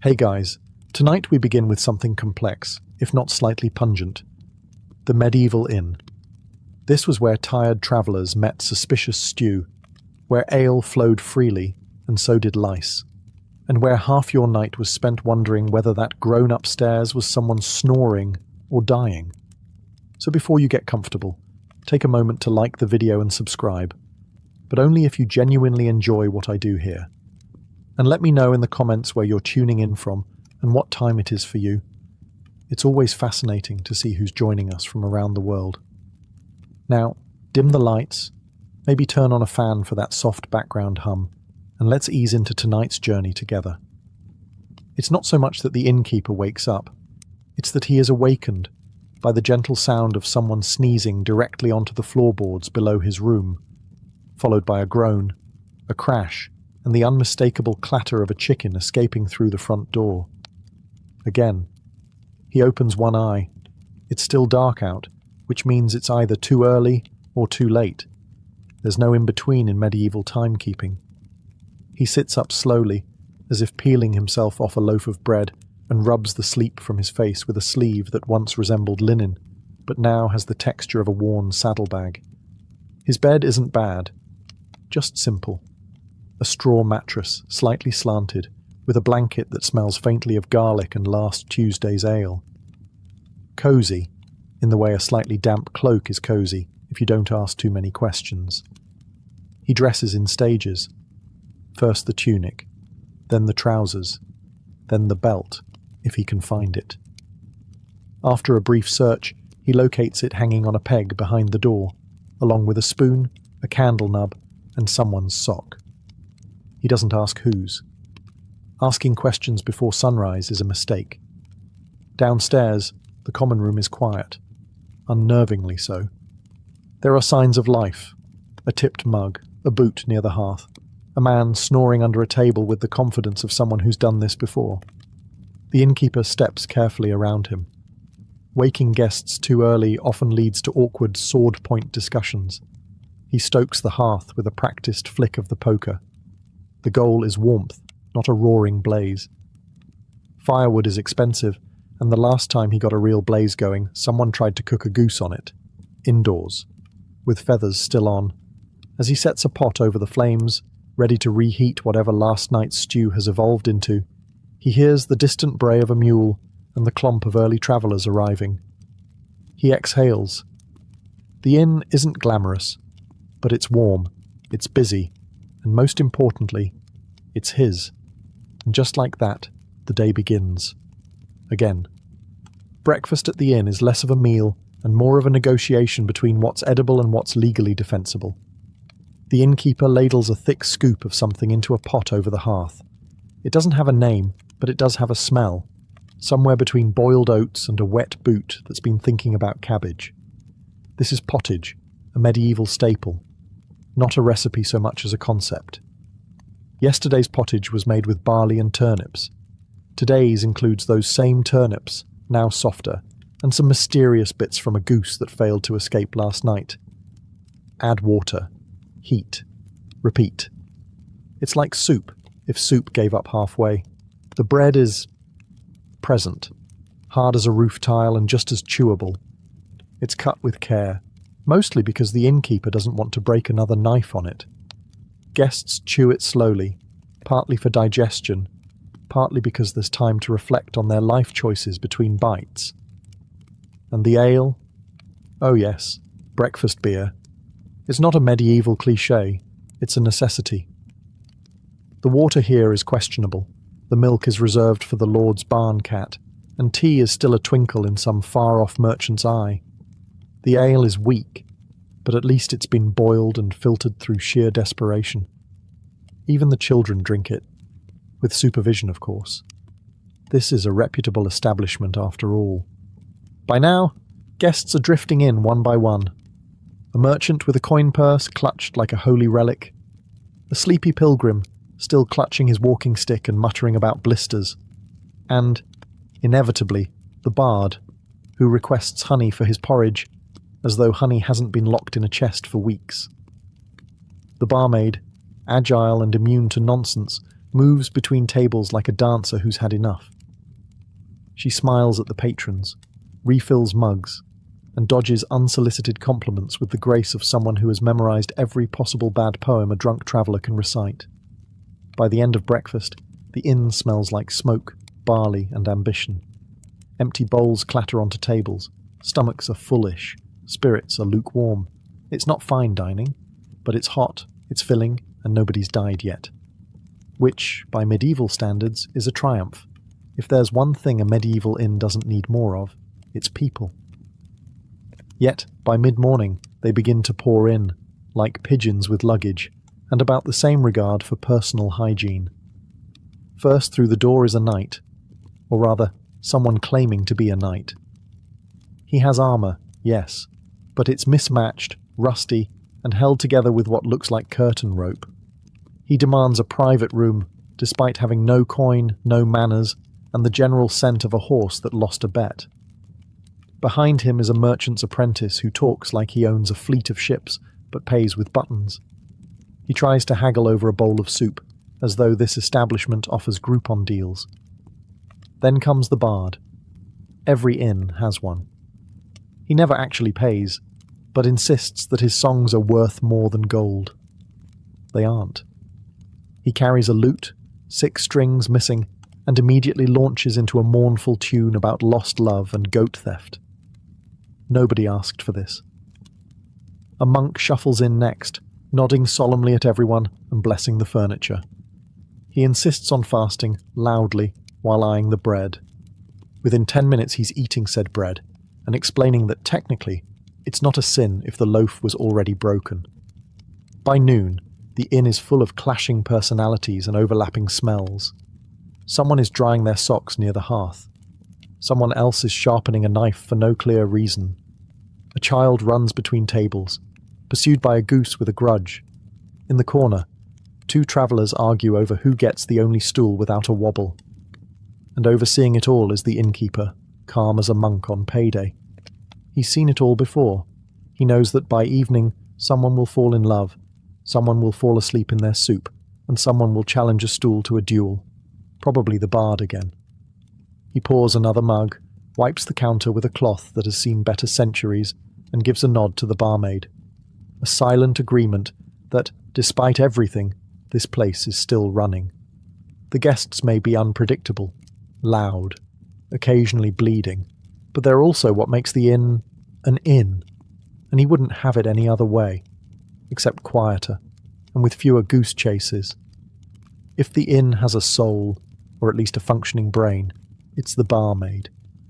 Hey guys, tonight we begin with something complex, if not slightly pungent. The medieval inn. This was where tired travellers met suspicious stew, where ale flowed freely, and so did lice, and where half your night was spent wondering whether that groan upstairs was someone snoring or dying. So before you get comfortable, take a moment to like the video and subscribe, but only if you genuinely enjoy what I do here. And let me know in the comments where you're tuning in from and what time it is for you. It's always fascinating to see who's joining us from around the world. Now, dim the lights, maybe turn on a fan for that soft background hum, and let's ease into tonight's journey together. It's not so much that the innkeeper wakes up, it's that he is awakened by the gentle sound of someone sneezing directly onto the floorboards below his room, followed by a groan, a crash, and the unmistakable clatter of a chicken escaping through the front door. Again, he opens one eye. It's still dark out, which means it's either too early or too late. There's no in-between in medieval timekeeping. He sits up slowly, as if peeling himself off a loaf of bread, and rubs the sleep from his face with a sleeve that once resembled linen, but now has the texture of a worn saddlebag. His bed isn't bad, just simple. A straw mattress, slightly slanted, with a blanket that smells faintly of garlic and last Tuesday's ale. Cozy, in the way a slightly damp cloak is cozy if you don't ask too many questions. He dresses in stages. First the tunic, then the trousers, then the belt, if he can find it. After a brief search, he locates it hanging on a peg behind the door, along with a spoon, a candle nub, and someone's sock. He doesn't ask whose. Asking questions before sunrise is a mistake. Downstairs, the common room is quiet, unnervingly so. There are signs of life: a tipped mug, a boot near the hearth, a man snoring under a table with the confidence of someone who's done this before. The innkeeper steps carefully around him. Waking guests too early often leads to awkward sword-point discussions. He stokes the hearth with a practiced flick of the poker. The goal is warmth, not a roaring blaze. Firewood is expensive, and the last time he got a real blaze going, someone tried to cook a goose on it, indoors, with feathers still on. As he sets a pot over the flames, ready to reheat whatever last night's stew has evolved into, he hears the distant bray of a mule and the clomp of early travellers arriving. He exhales. The inn isn't glamorous, but it's warm, it's busy, and most importantly, it's his. And just like that, the day begins. Again. Breakfast at the inn is less of a meal and more of a negotiation between what's edible and what's legally defensible. The innkeeper ladles a thick scoop of something into a pot over the hearth. It doesn't have a name, but it does have a smell, somewhere between boiled oats and a wet boot that's been thinking about cabbage. This is pottage, a medieval staple. Not a recipe so much as a concept. Yesterday's pottage was made with barley and turnips. Today's includes those same turnips, now softer, and some mysterious bits from a goose that failed to escape last night. Add water. Heat. Repeat. It's like soup, if soup gave up halfway. The bread is present, hard as a roof tile and just as chewable. It's cut with care, mostly because the innkeeper doesn't want to break another knife on it. Guests chew it slowly, partly for digestion, partly because there's time to reflect on their life choices between bites. And the ale? Oh yes, breakfast beer. It's not a medieval cliché, it's a necessity. The water here is questionable, the milk is reserved for the Lord's barn cat, and tea is still a twinkle in some far-off merchant's eye. The ale is weak, but at least it's been boiled and filtered through sheer desperation. Even the children drink it, with supervision of course. This is a reputable establishment after all. By now, guests are drifting in one by one. A merchant with a coin purse clutched like a holy relic. A sleepy pilgrim, still clutching his walking stick and muttering about blisters. And, inevitably, the bard, who requests honey for his porridge, as though honey hasn't been locked in a chest for weeks. The barmaid, agile and immune to nonsense, moves between tables like a dancer who's had enough. She smiles at the patrons, refills mugs, and dodges unsolicited compliments with the grace of someone who has memorized every possible bad poem a drunk traveller can recite. By the end of breakfast, the inn smells like smoke, barley, and ambition. Empty bowls clatter onto tables, stomachs are fullish, spirits are lukewarm. It's not fine dining, but it's hot, it's filling, and nobody's died yet. Which, by medieval standards, is a triumph. If there's one thing a medieval inn doesn't need more of, it's people. Yet, by mid-morning, they begin to pour in, like pigeons with luggage, and about the same regard for personal hygiene. First through the door is a knight, or rather, someone claiming to be a knight. He has armour, yes, but it's mismatched, rusty, and held together with what looks like curtain rope. He demands a private room, despite having no coin, no manners, and the general scent of a horse that lost a bet. Behind him is a merchant's apprentice who talks like he owns a fleet of ships, but pays with buttons. He tries to haggle over a bowl of soup, as though this establishment offers Groupon deals. Then comes the bard. Every inn has one. He never actually pays, but insists that his songs are worth more than gold. They aren't. He carries a lute, 6 strings missing, and immediately launches into a mournful tune about lost love and goat theft. Nobody asked for this. A monk shuffles in next, nodding solemnly at everyone and blessing the furniture. He insists on fasting, loudly, while eyeing the bread. Within 10 minutes he's eating said bread, and explaining that technically, it's not a sin if the loaf was already broken. By noon, the inn is full of clashing personalities and overlapping smells. Someone is drying their socks near the hearth. Someone else is sharpening a knife for no clear reason. A child runs between tables, pursued by a goose with a grudge. In the corner, 2 travellers argue over who gets the only stool without a wobble. And overseeing it all is the innkeeper, calm as a monk on payday. He's seen it all before. He knows that by evening, someone will fall in love, someone will fall asleep in their soup, and someone will challenge a stool to a duel. Probably the bard again. He pours another mug, wipes the counter with a cloth that has seen better centuries, and gives a nod to the barmaid. A silent agreement that, despite everything, this place is still running. The guests may be unpredictable, loud, occasionally bleeding, but they're also what makes the inn an inn, and he wouldn't have it any other way, except quieter, and with fewer goose chases. If the inn has a soul, or at least a functioning brain, it's the barmaid.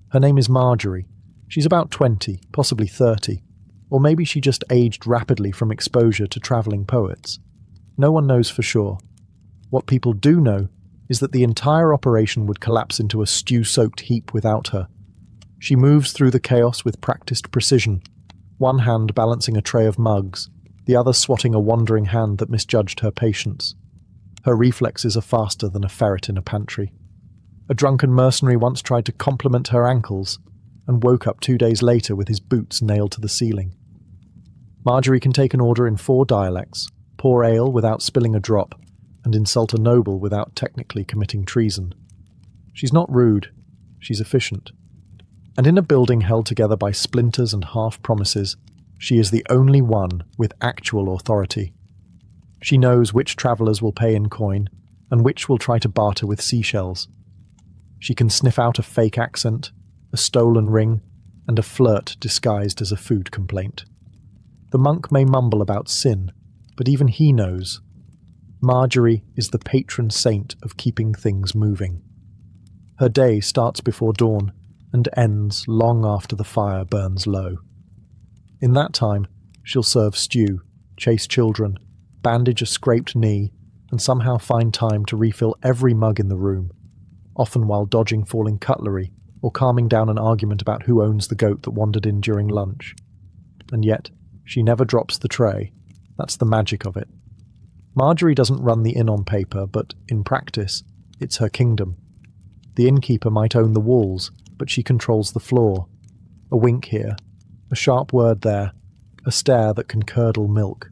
Her name is Marjorie. She's about 20, possibly 30, or maybe she just aged rapidly from exposure to travelling poets. No one knows for sure. What people do know is that the entire operation would collapse into a stew-soaked heap without her. She moves through the chaos with practiced precision, one hand balancing a tray of mugs, the other swatting a wandering hand that misjudged her patience. Her reflexes are faster than a ferret in a pantry. A drunken mercenary once tried to compliment her ankles, and woke up 2 days later with his boots nailed to the ceiling. Marjorie can take an order in 4 dialects, pour ale without spilling a drop, and insult a noble without technically committing treason. She's not rude, she's efficient. And in a building held together by splinters and half-promises, she is the only one with actual authority. She knows which travellers will pay in coin, and which will try to barter with seashells. She can sniff out a fake accent, a stolen ring, and a flirt disguised as a food complaint. The monk may mumble about sin, but even he knows. Marjorie is the patron saint of keeping things moving. Her day starts before dawn and ends long after the fire burns low. In that time, she'll serve stew, chase children, bandage a scraped knee, and somehow find time to refill every mug in the room, often while dodging falling cutlery or calming down an argument about who owns the goat that wandered in during lunch. And yet, she never drops the tray. That's the magic of it. Marjorie doesn't run the inn on paper, but in practice, it's her kingdom. The innkeeper might own the walls, but she controls the floor. A wink here, a sharp word there, a stare that can curdle milk.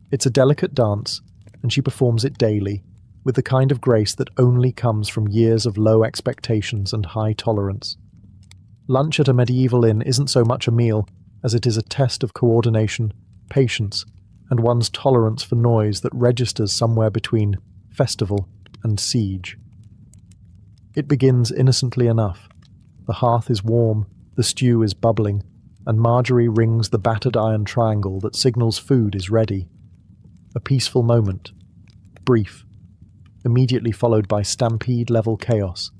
It's a delicate dance, and she performs it daily, with the kind of grace that only comes from years of low expectations and high tolerance. Lunch at a medieval inn isn't so much a meal as it is a test of coordination, patience, and one's tolerance for noise that registers somewhere between festival and siege. It begins innocently enough. The hearth is warm, the stew is bubbling, and Marjorie rings the battered iron triangle that signals food is ready. A peaceful moment, brief, immediately followed by stampede-level chaos.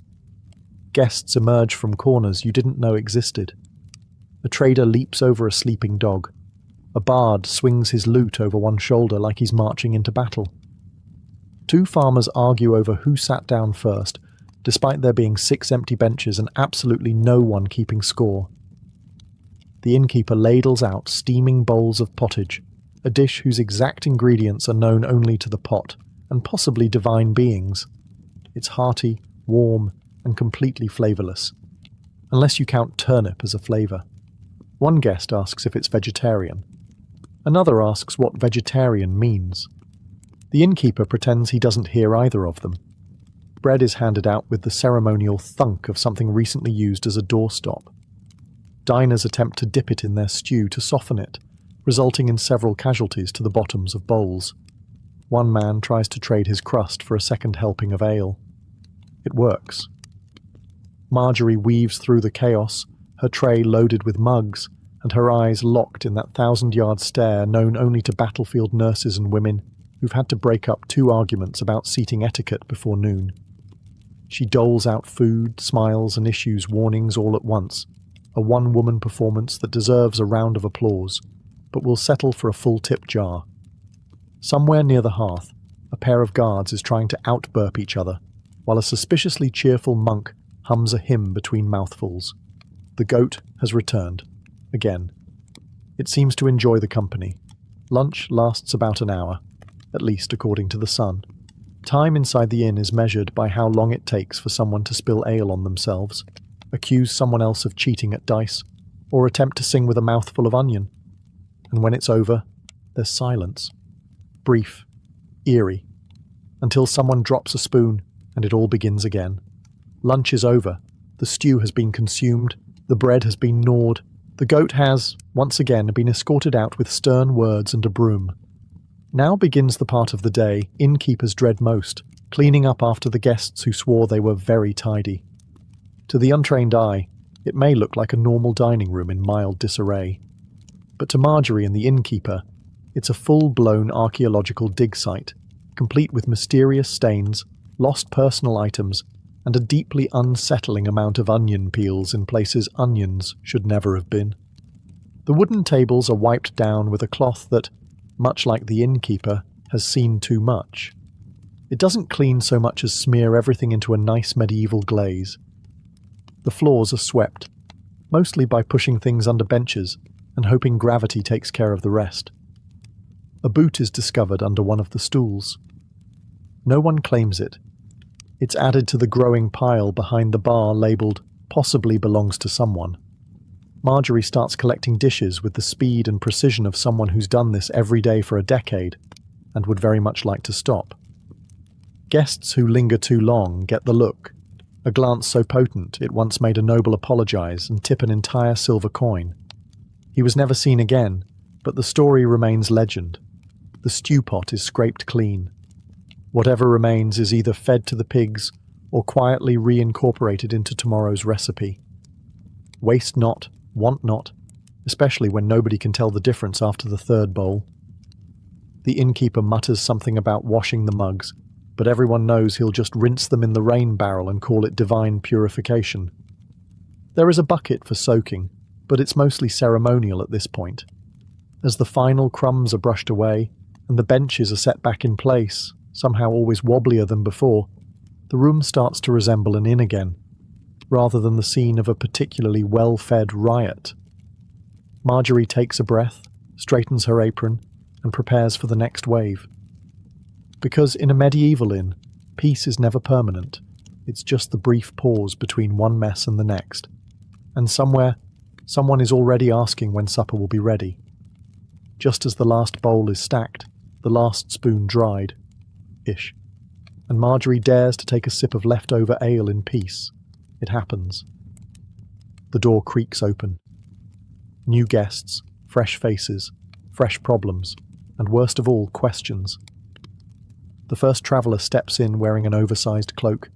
Guests emerge from corners you didn't know existed. A trader leaps over a sleeping dog. A bard swings his lute over one shoulder like he's marching into battle. Two farmers argue over who sat down first, despite there being 6 empty benches and absolutely no one keeping score. The innkeeper ladles out steaming bowls of pottage, a dish whose exact ingredients are known only to the pot, and possibly divine beings. It's hearty, warm, and completely flavourless, unless you count turnip as a flavour. One guest asks if it's vegetarian. Another asks what vegetarian means. The innkeeper pretends he doesn't hear either of them. Bread is handed out with the ceremonial thunk of something recently used as a doorstop. Diners attempt to dip it in their stew to soften it, resulting in several casualties to the bottoms of bowls. One man tries to trade his crust for a second helping of ale. It works. Marjorie weaves through the chaos, her tray loaded with mugs, and her eyes locked in that 1,000-yard stare known only to battlefield nurses and women who've had to break up 2 arguments about seating etiquette before noon. She doles out food, smiles, and issues warnings all at once, a one-woman performance that deserves a round of applause, but will settle for a full tip jar. Somewhere near the hearth, a pair of guards is trying to out-burp each other, while a suspiciously cheerful monk hums a hymn between mouthfuls. The goat has returned. Again. It seems to enjoy the company. Lunch lasts about an hour, at least according to the sun. Time inside the inn is measured by how long it takes for someone to spill ale on themselves, accuse someone else of cheating at dice, or attempt to sing with a mouthful of onion. And when it's over, there's silence. Brief, eerie, until someone drops a spoon and it all begins again. Lunch is over. The stew has been consumed. The bread has been gnawed. The goat has, once again, been escorted out with stern words and a broom. Now begins the part of the day innkeepers dread most, cleaning up after the guests who swore they were very tidy. To the untrained eye, it may look like a normal dining room in mild disarray. But to Marjorie and the innkeeper, it's a full-blown archaeological dig site, complete with mysterious stains, lost personal items, and a deeply unsettling amount of onion peels in places onions should never have been. The wooden tables are wiped down with a cloth that, much like the innkeeper, has seen too much. It doesn't clean so much as smear everything into a nice medieval glaze. The floors are swept, mostly by pushing things under benches and hoping gravity takes care of the rest. A boot is discovered under one of the stools. No one claims it. It's added to the growing pile behind the bar labelled, "Possibly belongs to someone." Marjorie starts collecting dishes with the speed and precision of someone who's done this every day for a decade, and would very much like to stop. Guests who linger too long get the look, a glance so potent it once made a noble apologise and tip an entire silver coin. He was never seen again, but the story remains legend. The stew pot is scraped clean. Whatever remains is either fed to the pigs or quietly reincorporated into tomorrow's recipe. Waste not, want not, especially when nobody can tell the difference after the 3rd bowl. The innkeeper mutters something about washing the mugs, but everyone knows he'll just rinse them in the rain barrel and call it divine purification. There is a bucket for soaking, but it's mostly ceremonial at this point. As the final crumbs are brushed away and the benches are set back in place, somehow always wobblier than before, the room starts to resemble an inn again, rather than the scene of a particularly well-fed riot. Marjorie takes a breath, straightens her apron, and prepares for the next wave. Because in a medieval inn, peace is never permanent. It's just the brief pause between one mess and the next. And somewhere, someone is already asking when supper will be ready. Just as the last bowl is stacked, the last spoon dried. Ish. and Marjorie dares to take a sip of leftover ale in peace. It happens. The door creaks open. New guests, fresh faces, fresh problems, and worst of all, questions. The first traveller steps in wearing an oversized cloak,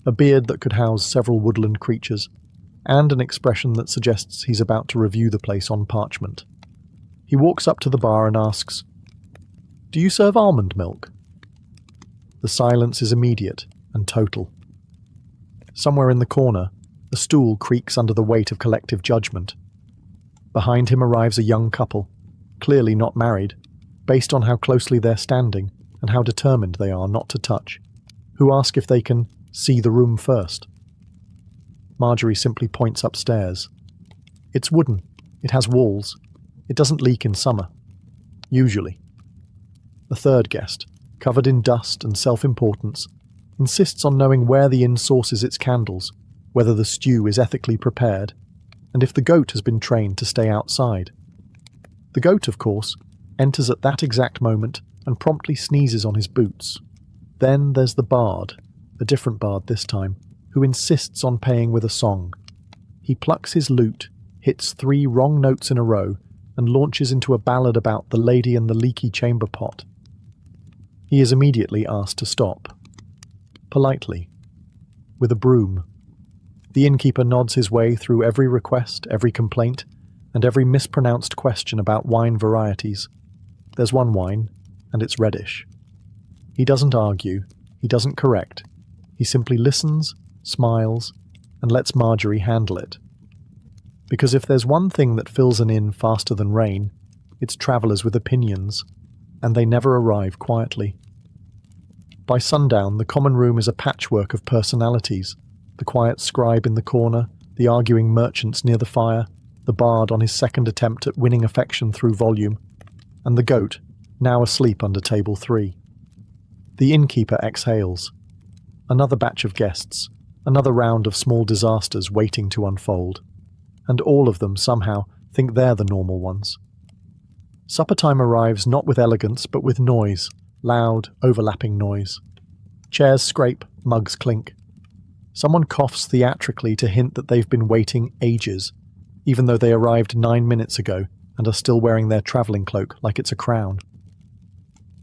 a beard that could house several woodland creatures, and an expression that suggests he's about to review the place on parchment. He walks up to the bar and asks, "Do you serve almond milk?" The silence is immediate and total. Somewhere in the corner, a stool creaks under the weight of collective judgment. Behind him arrives a young couple, clearly not married, based on how closely they're standing and how determined they are not to touch, who ask if they can see the room first. Marjorie simply points upstairs. It's wooden. It has walls. It doesn't leak in summer. Usually. The third guest, covered in dust and self-importance, insists on knowing where the inn sources its candles, whether the stew is ethically prepared, and if the goat has been trained to stay outside. The goat, of course, enters at that exact moment and promptly sneezes on his boots. Then there's the bard, a different bard this time, who insists on paying with a song. He plucks his lute, hits 3 wrong notes in a row, and launches into a ballad about the lady and the leaky chamber pot. He is immediately asked to stop. Politely. With a broom. The innkeeper nods his way through every request, every complaint, and every mispronounced question about wine varieties. There's one wine, and it's reddish. He doesn't argue, he doesn't correct. He simply listens, smiles, and lets Marjorie handle it. Because if there's one thing that fills an inn faster than rain, it's travellers with opinions, and they never arrive quietly. By sundown, the common room is a patchwork of personalities. The quiet scribe in the corner, the arguing merchants near the fire, the bard on his second attempt at winning affection through volume, and the goat, now asleep under table 3. The innkeeper exhales. Another batch of guests, another round of small disasters waiting to unfold. And all of them, somehow, think they're the normal ones. Supper time arrives not with elegance, but with noise, loud, overlapping noise. Chairs scrape, mugs clink. Someone coughs theatrically to hint that they've been waiting ages, even though they arrived 9 minutes ago and are still wearing their travelling cloak like it's a crown.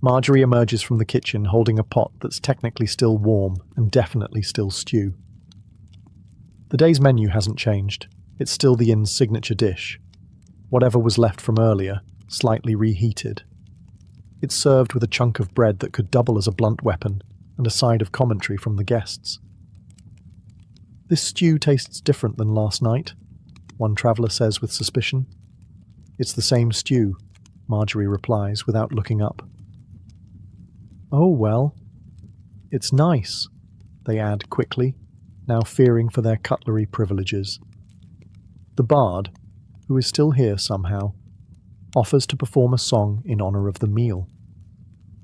Marjorie emerges from the kitchen holding a pot that's technically still warm and definitely still stew. The day's menu hasn't changed. It's still the inn's signature dish. Whatever was left from earlier, slightly reheated. It's served with a chunk of bread that could double as a blunt weapon and a side of commentary from the guests. "This stew tastes different than last night," one traveller says with suspicion. "It's the same stew," Marjorie replies without looking up. "Oh, well, it's nice," they add quickly, now fearing for their cutlery privileges. The bard, who is still here somehow, offers to perform a song in honour of the meal.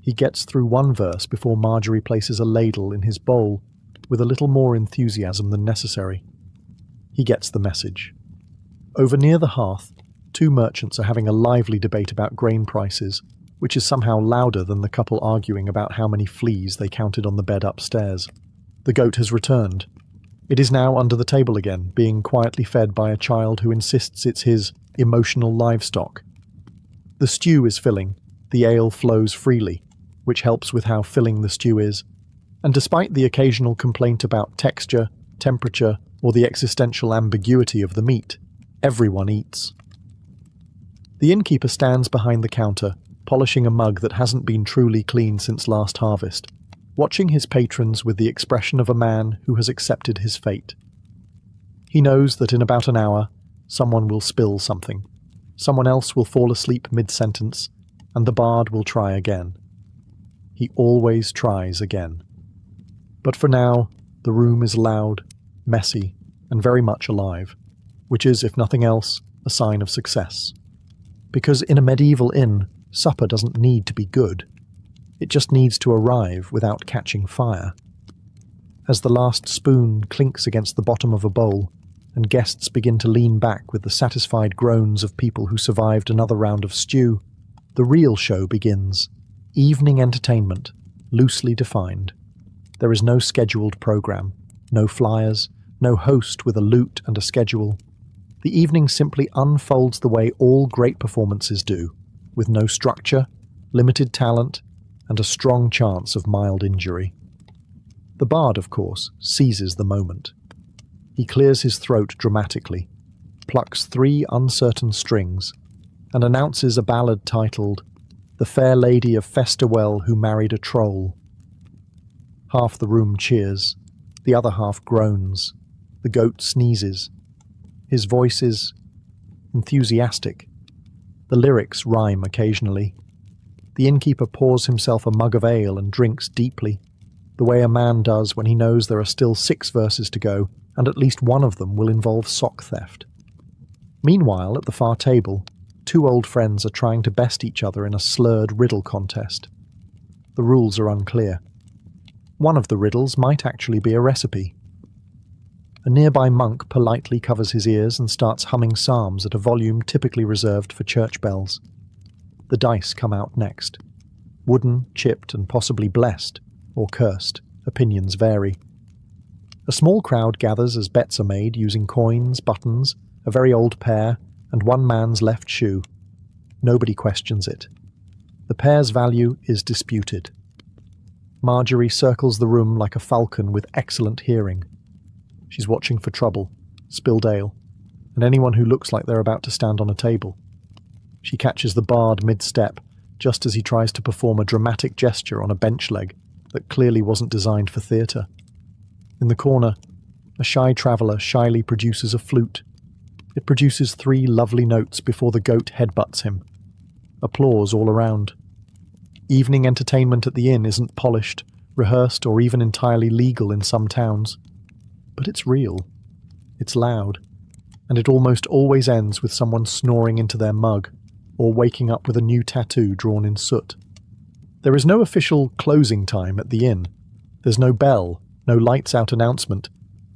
He gets through one verse before Marjorie places a ladle in his bowl with a little more enthusiasm than necessary. He gets the message. Over near the hearth, 2 merchants are having a lively debate about grain prices, which is somehow louder than the couple arguing about how many fleas they counted on the bed upstairs. The goat has returned. It is now under the table again, being quietly fed by a child who insists it's his emotional livestock. The stew is filling, the ale flows freely, which helps with how filling the stew is, and despite the occasional complaint about texture, temperature, or the existential ambiguity of the meat, everyone eats. The innkeeper stands behind the counter, polishing a mug that hasn't been truly clean since last harvest, watching his patrons with the expression of a man who has accepted his fate. He knows that in about an hour, someone will spill something. Someone else will fall asleep mid-sentence, and the bard will try again. He always tries again. But for now, the room is loud, messy, and very much alive, which is, if nothing else, a sign of success. Because in a medieval inn, supper doesn't need to be good. It just needs to arrive without catching fire. As the last spoon clinks against the bottom of a bowl, and guests begin to lean back with the satisfied groans of people who survived another round of stew, the real show begins. Evening entertainment, loosely defined. There is no scheduled program, no flyers, no host with a lute and a schedule. The evening simply unfolds the way all great performances do, with no structure, limited talent, and a strong chance of mild injury. The bard, of course, seizes the moment. He clears his throat dramatically, plucks 3 uncertain strings, and announces a ballad titled "The Fair Lady of Festerwell Who Married a Troll." Half the room cheers, the other half groans, the goat sneezes. His voice is enthusiastic. The lyrics rhyme occasionally. The innkeeper pours himself a mug of ale and drinks deeply, the way a man does when he knows there are still 6 verses to go, and at least one of them will involve sock theft. Meanwhile, at the far table, 2 old friends are trying to best each other in a slurred riddle contest. The rules are unclear. One of the riddles might actually be a recipe. A nearby monk politely covers his ears and starts humming psalms at a volume typically reserved for church bells. The dice come out next. Wooden, chipped, and possibly blessed, or cursed. Opinions vary. A small crowd gathers as bets are made using coins, buttons, a very old pair, and one man's left shoe. Nobody questions it. The pair's value is disputed. Marjorie circles the room like a falcon with excellent hearing. She's watching for trouble, spilled ale, and anyone who looks like they're about to stand on a table. She catches the bard mid-step, just as he tries to perform a dramatic gesture on a bench leg that clearly wasn't designed for theatre. In the corner, a shy traveller shyly produces a flute. It produces 3 lovely notes before the goat headbutts him. Applause all around. Evening entertainment at the inn isn't polished, rehearsed, or even entirely legal in some towns. But it's real. It's loud. And it almost always ends with someone snoring into their mug, or waking up with a new tattoo drawn in soot. There is no official closing time at the inn. There's no bell, no lights out announcement,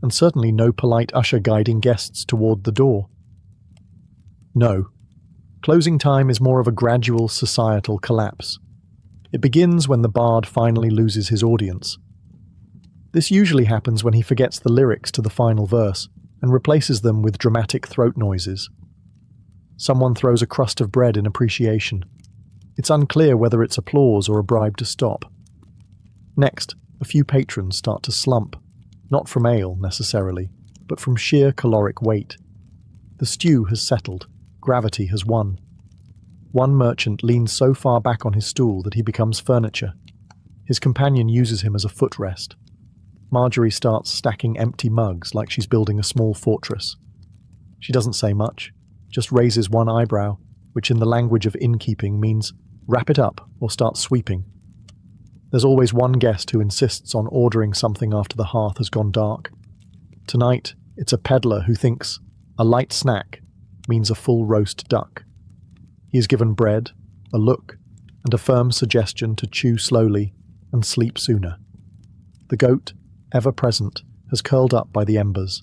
and certainly no polite usher guiding guests toward the door. No. Closing time is more of a gradual societal collapse. It begins when the bard finally loses his audience. This usually happens when he forgets the lyrics to the final verse and replaces them with dramatic throat noises. Someone throws a crust of bread in appreciation. It's unclear whether it's applause or a bribe to stop. Next, a few patrons start to slump, not from ale necessarily, but from sheer caloric weight. The stew has settled, gravity has won. One merchant leans so far back on his stool that he becomes furniture. His companion uses him as a footrest. Marjorie starts stacking empty mugs like she's building a small fortress. She doesn't say much, just raises one eyebrow, which in the language of innkeeping means wrap it up or start sweeping. There's always one guest who insists on ordering something after the hearth has gone dark. Tonight, it's a peddler who thinks a light snack means a full roast duck. He is given bread, a look, and a firm suggestion to chew slowly and sleep sooner. The goat, ever present, has curled up by the embers.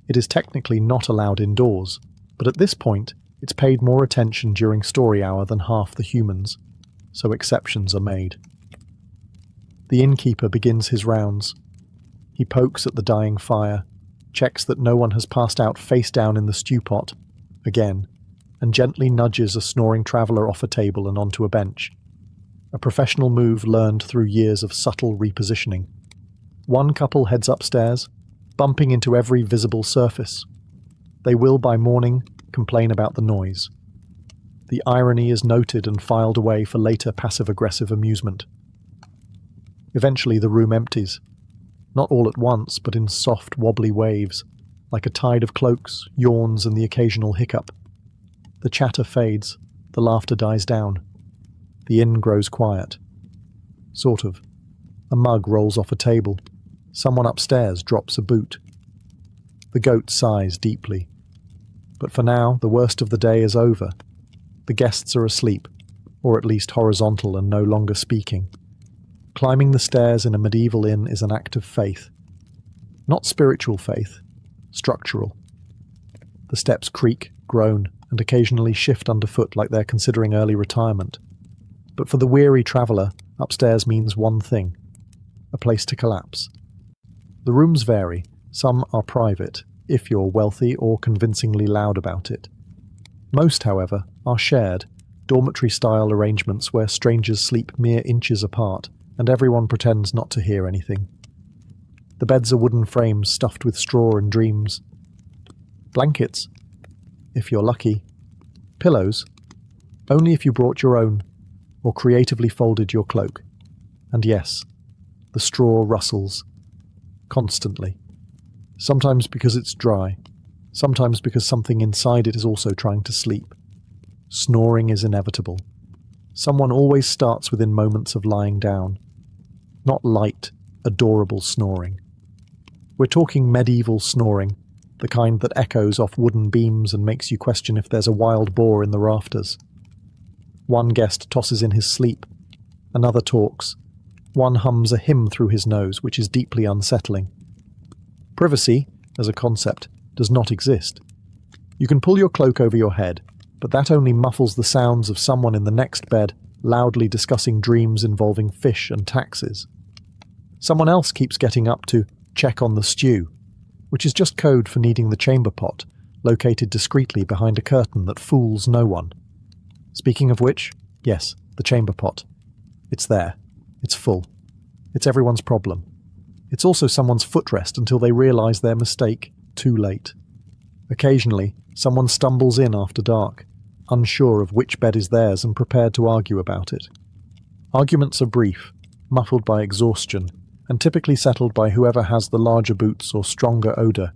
It is technically not allowed indoors, but at this point, it's paid more attention during story hour than half the humans, so exceptions are made. The innkeeper begins his rounds. He pokes at the dying fire, checks that no one has passed out face down in the stew pot, again, and gently nudges a snoring traveller off a table and onto a bench. A professional move learned through years of subtle repositioning. One couple heads upstairs, bumping into every visible surface. They will, by morning, complain about the noise. The irony is noted and filed away for later passive-aggressive amusement. Eventually the room empties, not all at once, but in soft, wobbly waves, like a tide of cloaks, yawns, and the occasional hiccup. The chatter fades, the laughter dies down. The inn grows quiet. Sort of. A mug rolls off a table. Someone upstairs drops a boot. The goat sighs deeply. But for now, the worst of the day is over. The guests are asleep, or at least horizontal and no longer speaking. Climbing the stairs in a medieval inn is an act of faith. Not spiritual faith, structural. The steps creak, groan, and occasionally shift underfoot like they're considering early retirement. But for the weary traveller, upstairs means one thing: a place to collapse. The rooms vary. Some are private, if you're wealthy or convincingly loud about it. Most, however, are shared, dormitory-style arrangements where strangers sleep mere inches apart, and everyone pretends not to hear anything. The beds are wooden frames stuffed with straw and dreams. Blankets, if you're lucky. Pillows, only if you brought your own, or creatively folded your cloak. And yes, the straw rustles. Constantly. Sometimes because it's dry, sometimes because something inside it is also trying to sleep. Snoring is inevitable. Someone always starts within moments of lying down. Not light, adorable snoring. We're talking medieval snoring, the kind that echoes off wooden beams and makes you question if there's a wild boar in the rafters. One guest tosses in his sleep, another talks. One hums a hymn through his nose, which is deeply unsettling. Privacy, as a concept, does not exist. You can pull your cloak over your head, but that only muffles the sounds of someone in the next bed loudly discussing dreams involving fish and taxes. Someone else keeps getting up to check on the stew, which is just code for needing the chamber pot, located discreetly behind a curtain that fools no one. Speaking of which, yes, the chamber pot. It's there. It's full. It's everyone's problem. It's also someone's footrest until they realise their mistake too late. Occasionally, someone stumbles in after dark, unsure of which bed is theirs and prepared to argue about it. Arguments are brief, muffled by exhaustion, and typically settled by whoever has the larger boots or stronger odour.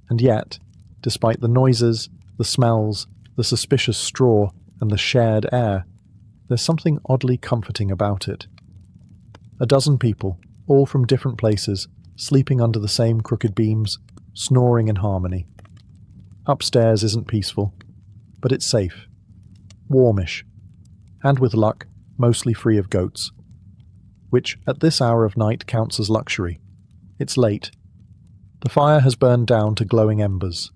And yet, despite the noises, the smells, the suspicious straw, and the shared air, there's something oddly comforting about it. A dozen people, all from different places, sleeping under the same crooked beams, snoring in harmony. Upstairs isn't peaceful, but it's safe, warmish, and with luck, mostly free of goats, which at this hour of night counts as luxury. It's late. The fire has burned down to glowing embers.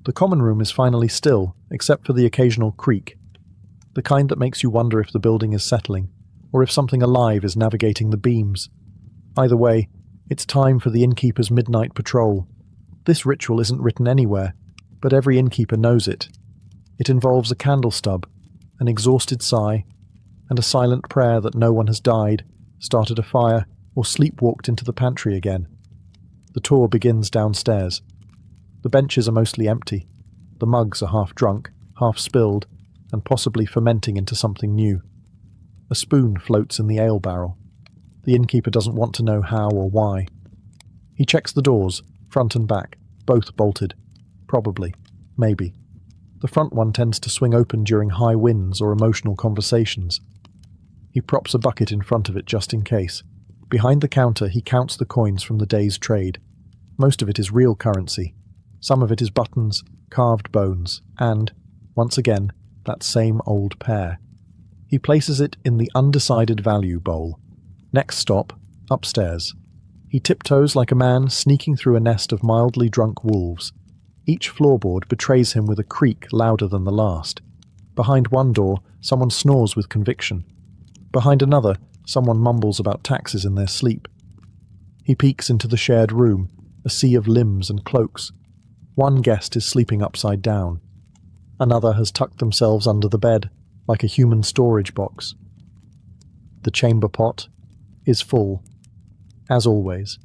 The common room is finally still, except for the occasional creak, the kind that makes you wonder if the building is settling, or if something alive is navigating the beams. Either way, it's time for the innkeeper's midnight patrol. This ritual isn't written anywhere, but every innkeeper knows it. It involves a candle stub, an exhausted sigh, and a silent prayer that no one has died, started a fire, or sleepwalked into the pantry again. The tour begins downstairs. The benches are mostly empty. The mugs are half drunk, half spilled, and possibly fermenting into something new. A spoon floats in the ale barrel. The innkeeper doesn't want to know how or why. He checks the doors, front and back, both bolted. Probably. Maybe. The front one tends to swing open during high winds or emotional conversations. He props a bucket in front of it just in case. Behind the counter, he counts the coins from the day's trade. Most of it is real currency. Some of it is buttons, carved bones, and, once again, that same old pair. He places it in the undecided value bowl. Next stop, upstairs. He tiptoes like a man sneaking through a nest of mildly drunk wolves. Each floorboard betrays him with a creak louder than the last. Behind one door, someone snores with conviction. Behind another, someone mumbles about taxes in their sleep. He peeks into the shared room, a sea of limbs and cloaks. One guest is sleeping upside down. Another has tucked themselves under the bed, like a human storage box. The chamber pot is full, as always.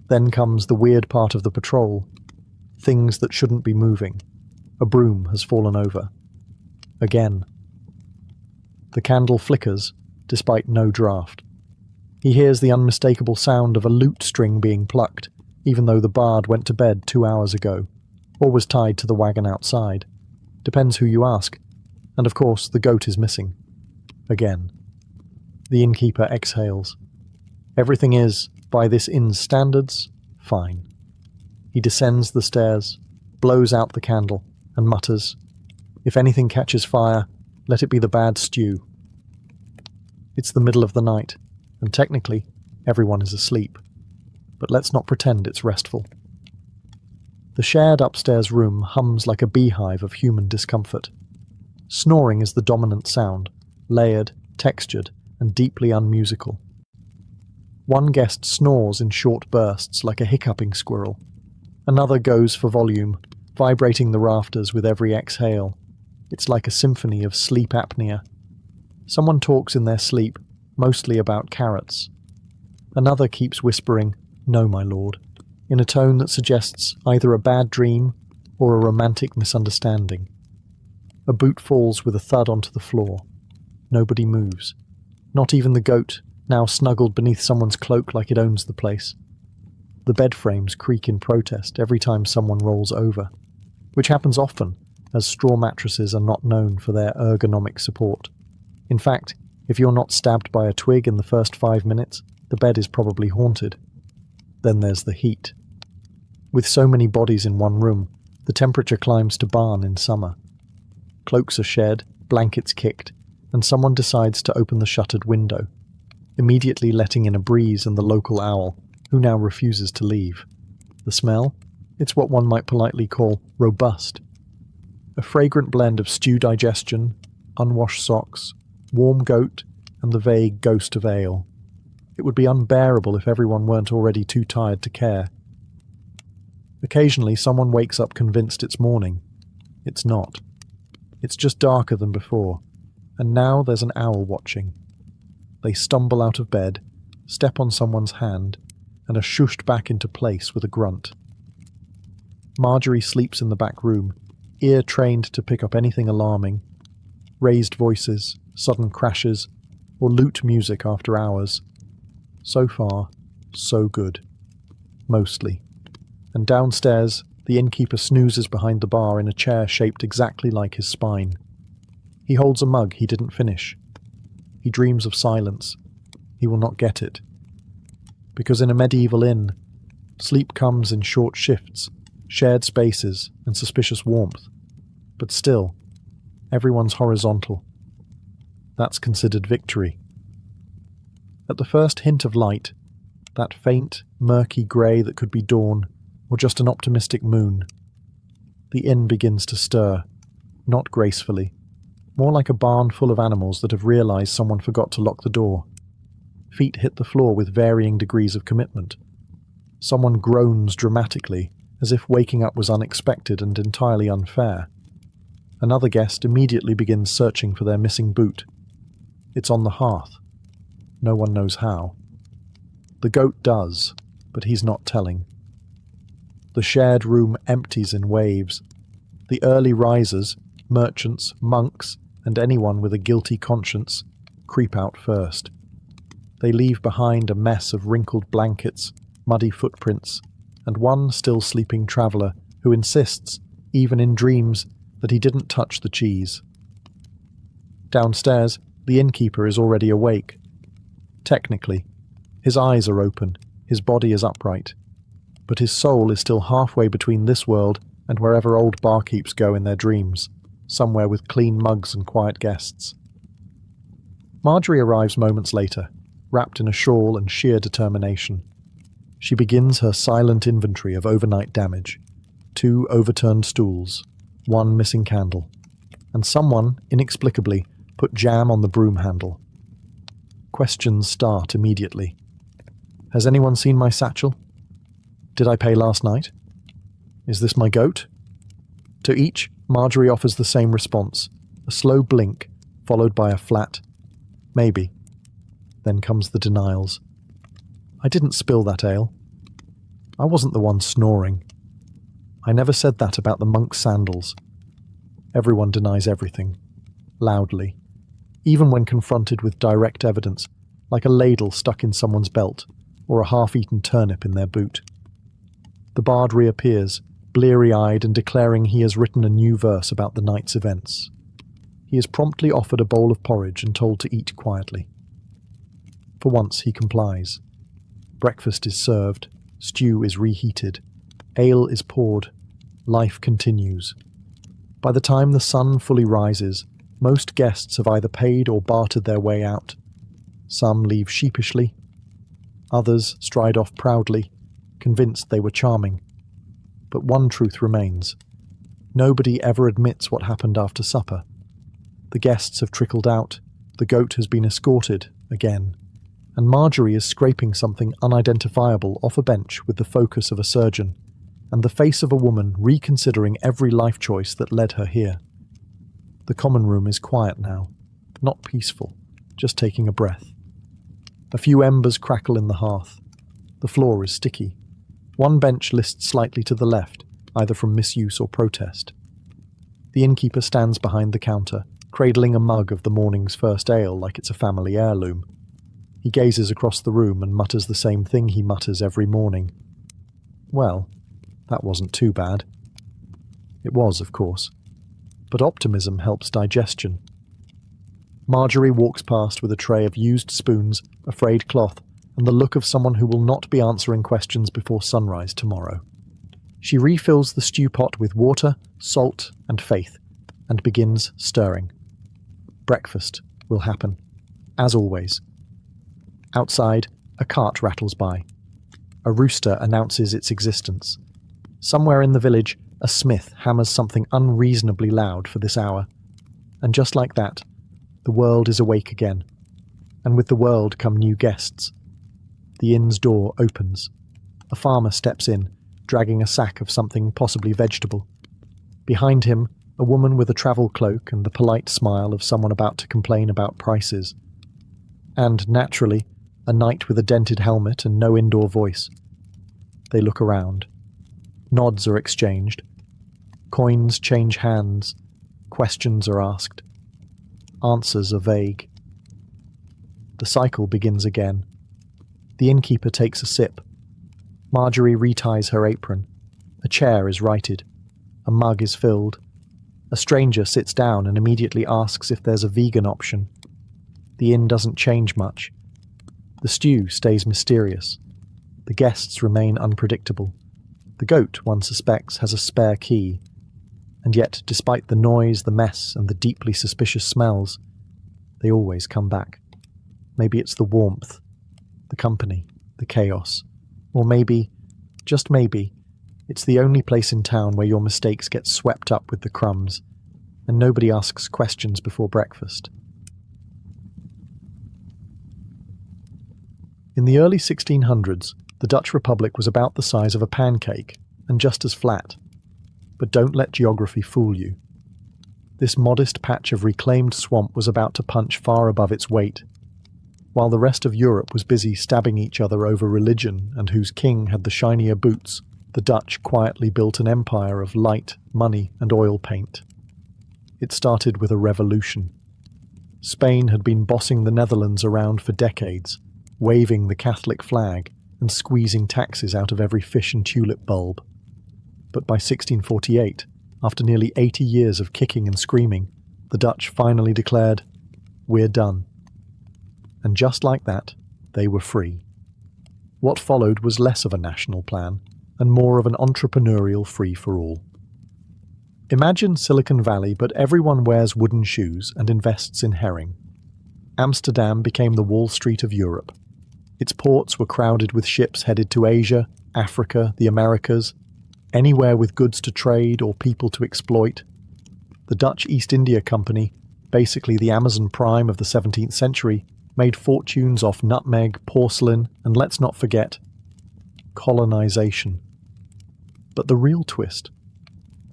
Then comes the weird part of the patrol. Things that shouldn't be moving. A broom has fallen over. Again. The candle flickers, despite no draught. He hears the unmistakable sound of a lute string being plucked, even though the bard went to bed 2 hours ago, or was tied to the wagon outside. Depends who you ask. And of course, the goat is missing. Again. The innkeeper exhales. Everything is, by this inn's standards, fine. He descends the stairs, blows out the candle, and mutters, "If anything catches fire, let it be the bad stew." It's the middle of the night, and technically, everyone is asleep. But let's not pretend it's restful. The shared upstairs room hums like a beehive of human discomfort. Snoring is the dominant sound, layered, textured, and deeply unmusical. One guest snores in short bursts like a hiccuping squirrel. Another goes for volume, vibrating the rafters with every exhale. It's like a symphony of sleep apnea. Someone talks in their sleep, mostly about carrots. Another keeps whispering, "No, my lord," in a tone that suggests either a bad dream or a romantic misunderstanding. A boot falls with a thud onto the floor. Nobody moves. Not even the goat, now snuggled beneath someone's cloak like it owns the place. The bed frames creak in protest every time someone rolls over, which happens often, as straw mattresses are not known for their ergonomic support. In fact, if you're not stabbed by a twig in the first 5 minutes, the bed is probably haunted. Then there's the heat. With so many bodies in one room, the temperature climbs to barn in summer. Cloaks are shed, blankets kicked, and someone decides to open the shuttered window, immediately letting in a breeze and the local owl, who now refuses to leave. The smell? It's what one might politely call robust. A fragrant blend of stew digestion, unwashed socks, warm goat, and the vague ghost of ale. It would be unbearable if everyone weren't already too tired to care. Occasionally someone wakes up convinced it's morning. It's not. It's just darker than before, and now there's an owl watching. They stumble out of bed, step on someone's hand, and are shooshed back into place with a grunt. Marjorie sleeps in the back room, ear trained to pick up anything alarming. Raised voices, sudden crashes, or lute music after hours. So far, so good. Mostly. And downstairs, the innkeeper snoozes behind the bar in a chair shaped exactly like his spine. He holds a mug he didn't finish. He dreams of silence. He will not get it. Because in a medieval inn, sleep comes in short shifts, shared spaces, and suspicious warmth. But still, everyone's horizontal. That's considered victory. At the first hint of light, that faint, murky grey that could be dawn, or just an optimistic moon, the inn begins to stir, not gracefully, more like a barn full of animals that have realized someone forgot to lock the door. Feet hit the floor with varying degrees of commitment. Someone groans dramatically, as if waking up was unexpected and entirely unfair. Another guest immediately begins searching for their missing boot. It's on the hearth. No one knows how. The goat does, but he's not telling. The shared room empties in waves. The early risers, merchants, monks, and anyone with a guilty conscience, creep out first. They leave behind a mess of wrinkled blankets, muddy footprints, and one still sleeping traveller who insists, even in dreams, that he didn't touch the cheese. Downstairs, the innkeeper is already awake. Technically, his eyes are open, his body is upright, but his soul is still halfway between this world and wherever old barkeeps go in their dreams, somewhere with clean mugs and quiet guests. Marjorie arrives moments later, wrapped in a shawl and sheer determination. She begins her silent inventory of overnight damage. 2 overturned stools, 1 missing candle, and someone, inexplicably, put jam on the broom handle. Questions start immediately. Has anyone seen my satchel? Did I pay last night? Is this my goat? To each, Marjorie offers the same response, a slow blink, followed by a flat, maybe. Then comes the denials. I didn't spill that ale. I wasn't the one snoring. I never said that about the monk's sandals. Everyone denies everything, loudly, even when confronted with direct evidence, like a ladle stuck in someone's belt, or a half-eaten turnip in their boot. The bard reappears, bleary-eyed and declaring he has written a new verse about the night's events. He is promptly offered a bowl of porridge and told to eat quietly. For once he complies. Breakfast is served, stew is reheated, ale is poured, life continues. By the time the sun fully rises, most guests have either paid or bartered their way out. Some leave sheepishly. Others stride off proudly, convinced they were charming. But one truth remains. Nobody ever admits what happened after supper. The guests have trickled out, the goat has been escorted, again, and Marjorie is scraping something unidentifiable off a bench with the focus of a surgeon, and the face of a woman reconsidering every life choice that led her here. The common room is quiet now, not peaceful, just taking a breath. A few embers crackle in the hearth. The floor is sticky. One bench lists slightly to the left, either from misuse or protest. The innkeeper stands behind the counter, cradling a mug of the morning's first ale like it's a family heirloom. He gazes across the room and mutters the same thing he mutters every morning. Well, that wasn't too bad. It was, of course. But optimism helps digestion. Marjorie walks past with a tray of used spoons, a frayed cloth, and the look of someone who will not be answering questions before sunrise tomorrow. She refills the stew pot with water, salt, and faith, and begins stirring. Breakfast will happen, as always. Outside, a cart rattles by. A rooster announces its existence. Somewhere in the village, a smith hammers something unreasonably loud for this hour. And just like that, the world is awake again. And with the world come new guests. The inn's door opens. A farmer steps in, dragging a sack of something possibly vegetable. Behind him, a woman with a travel cloak and the polite smile of someone about to complain about prices. And, naturally, a knight with a dented helmet and no indoor voice. They look around. Nods are exchanged. Coins change hands. Questions are asked. Answers are vague. The cycle begins again. The innkeeper takes a sip. Marjorie reties her apron. A chair is righted. A mug is filled. A stranger sits down and immediately asks if there's a vegan option. The inn doesn't change much. The stew stays mysterious. The guests remain unpredictable. The goat, one suspects, has a spare key. And yet, despite the noise, the mess, and the deeply suspicious smells, they always come back. Maybe it's the warmth, the company, the chaos. Or maybe, just maybe, it's the only place in town where your mistakes get swept up with the crumbs, and nobody asks questions before breakfast. In the early 1600s, the Dutch Republic was about the size of a pancake, and just as flat. But don't let geography fool you. This modest patch of reclaimed swamp was about to punch far above its weight. While the rest of Europe was busy stabbing each other over religion and whose king had the shinier boots, the Dutch quietly built an empire of light, money, and oil paint. It started with a revolution. Spain had been bossing the Netherlands around for decades, waving the Catholic flag and squeezing taxes out of every fish and tulip bulb. But by 1648, after nearly 80 years of kicking and screaming, the Dutch finally declared, "We're done." And just like that, they were free. What followed was less of a national plan, and more of an entrepreneurial free-for-all. Imagine Silicon Valley, but everyone wears wooden shoes and invests in herring. Amsterdam became the Wall Street of Europe. Its ports were crowded with ships headed to Asia, Africa, the Americas, anywhere with goods to trade or people to exploit. The Dutch East India Company, basically the Amazon Prime of the 17th century, made fortunes off nutmeg, porcelain, and let's not forget, colonization. But the real twist,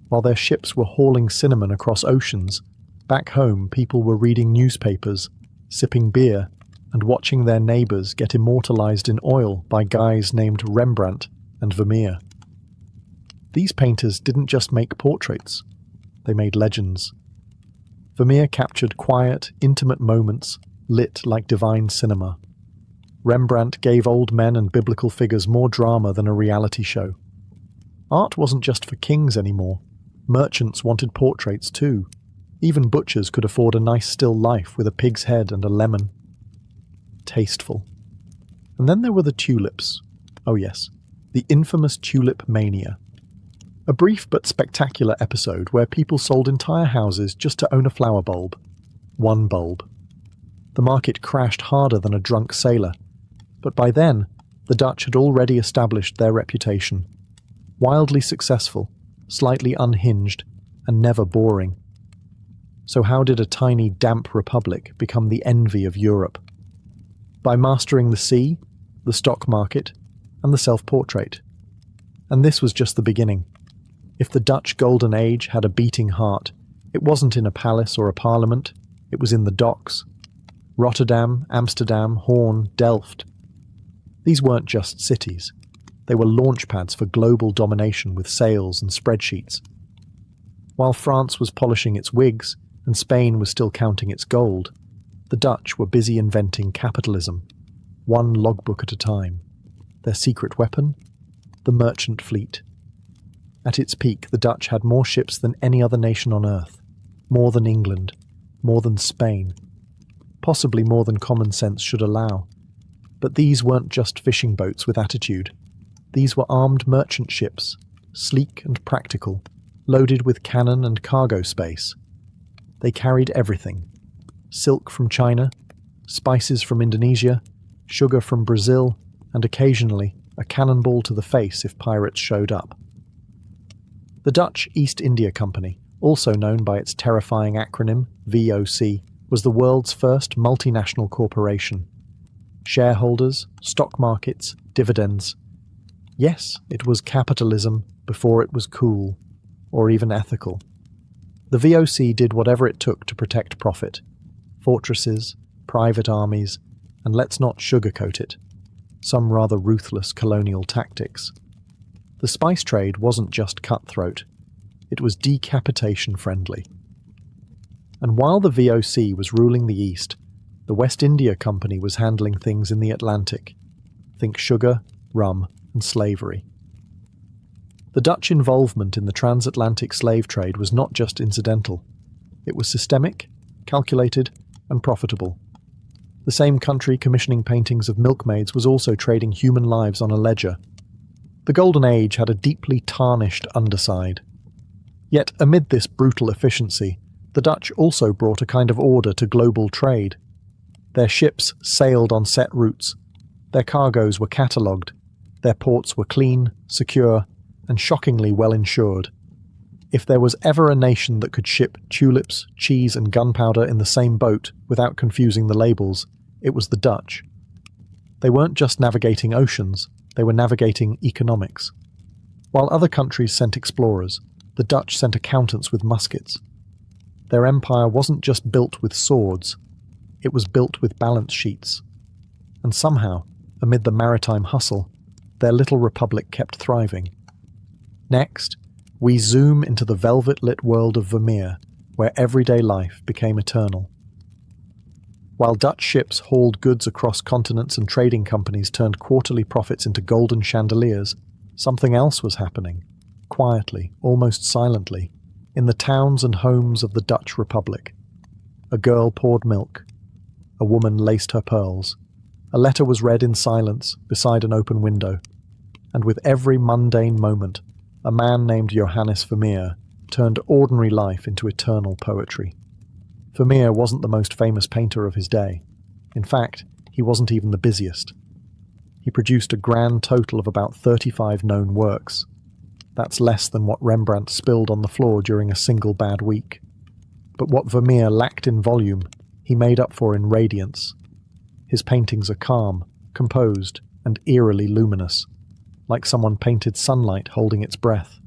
while their ships were hauling cinnamon across oceans, back home people were reading newspapers, sipping beer, and watching their neighbours get immortalized in oil by guys named Rembrandt and Vermeer. These painters didn't just make portraits, they made legends. Vermeer captured quiet, intimate moments, lit like divine cinema. Rembrandt gave old men and biblical figures more drama than a reality show. Art wasn't just for kings anymore. Merchants wanted portraits too. Even butchers could afford a nice still life with a pig's head and a lemon. Tasteful. And then there were the tulips. Oh yes, the infamous tulip mania. A brief but spectacular episode where people sold entire houses just to own a flower bulb. One bulb. The market crashed harder than a drunk sailor. But by then, the Dutch had already established their reputation. Wildly successful, slightly unhinged, and never boring. So how did a tiny, damp republic become the envy of Europe? by mastering the sea, the stock market, and the self-portrait. And this was just the beginning. If the Dutch Golden Age had a beating heart, it wasn't in a palace or a parliament, it was in the docks. Rotterdam, Amsterdam, Hoorn, Delft. These weren't just cities. They were launch pads for global domination with sails and spreadsheets. While France was polishing its wigs and Spain was still counting its gold, the Dutch were busy inventing capitalism, one logbook at a time. Their secret weapon? The merchant fleet. At its peak, the Dutch had more ships than any other nation on earth, more than England, more than Spain, possibly more than common sense should allow. But these weren't just fishing boats with attitude. These were armed merchant ships, sleek and practical, loaded with cannon and cargo space. They carried everything: silk from China, spices from Indonesia, sugar from Brazil, and occasionally a cannonball to the face if pirates showed up. The Dutch East India Company, also known by its terrifying acronym VOC, was the world's first multinational corporation. Shareholders, stock markets, dividends. Yes, it was capitalism before it was cool, or even ethical. The VOC did whatever it took to protect profit. Fortresses, private armies, and let's not sugarcoat it, some rather ruthless colonial tactics. The spice trade wasn't just cutthroat, it was decapitation-friendly. And while the VOC was ruling the East, the West India Company was handling things in the Atlantic. Think sugar, rum, and slavery. The Dutch involvement in the transatlantic slave trade was not just incidental. It was systemic, calculated, and profitable. The same country commissioning paintings of milkmaids was also trading human lives on a ledger. The Golden Age had a deeply tarnished underside. Yet amid this brutal efficiency, the Dutch also brought a kind of order to global trade. Their ships sailed on set routes, their cargoes were catalogued, their ports were clean, secure, and shockingly well insured. If there was ever a nation that could ship tulips, cheese, and gunpowder in the same boat without confusing the labels, it was the Dutch. They weren't just navigating oceans, they were navigating economics. While other countries sent explorers, the Dutch sent accountants with muskets. Their empire wasn't just built with swords, it was built with balance sheets. And somehow, amid the maritime hustle, their little republic kept thriving. Next, we zoom into the velvet-lit world of Vermeer, where everyday life became eternal. While Dutch ships hauled goods across continents and trading companies turned quarterly profits into golden chandeliers, something else was happening, quietly, almost silently, in the towns and homes of the Dutch Republic. A girl poured milk. A woman laced her pearls. A letter was read in silence beside an open window. And with every mundane moment, a man named Johannes Vermeer turned ordinary life into eternal poetry. Vermeer wasn't the most famous painter of his day. In fact, he wasn't even the busiest. He produced a grand total of about 35 known works. That's less than what Rembrandt spilled on the floor during a single bad week. But what Vermeer lacked in volume, he made up for in radiance. His paintings are calm, composed, and eerily luminous, like someone painted sunlight holding its breath.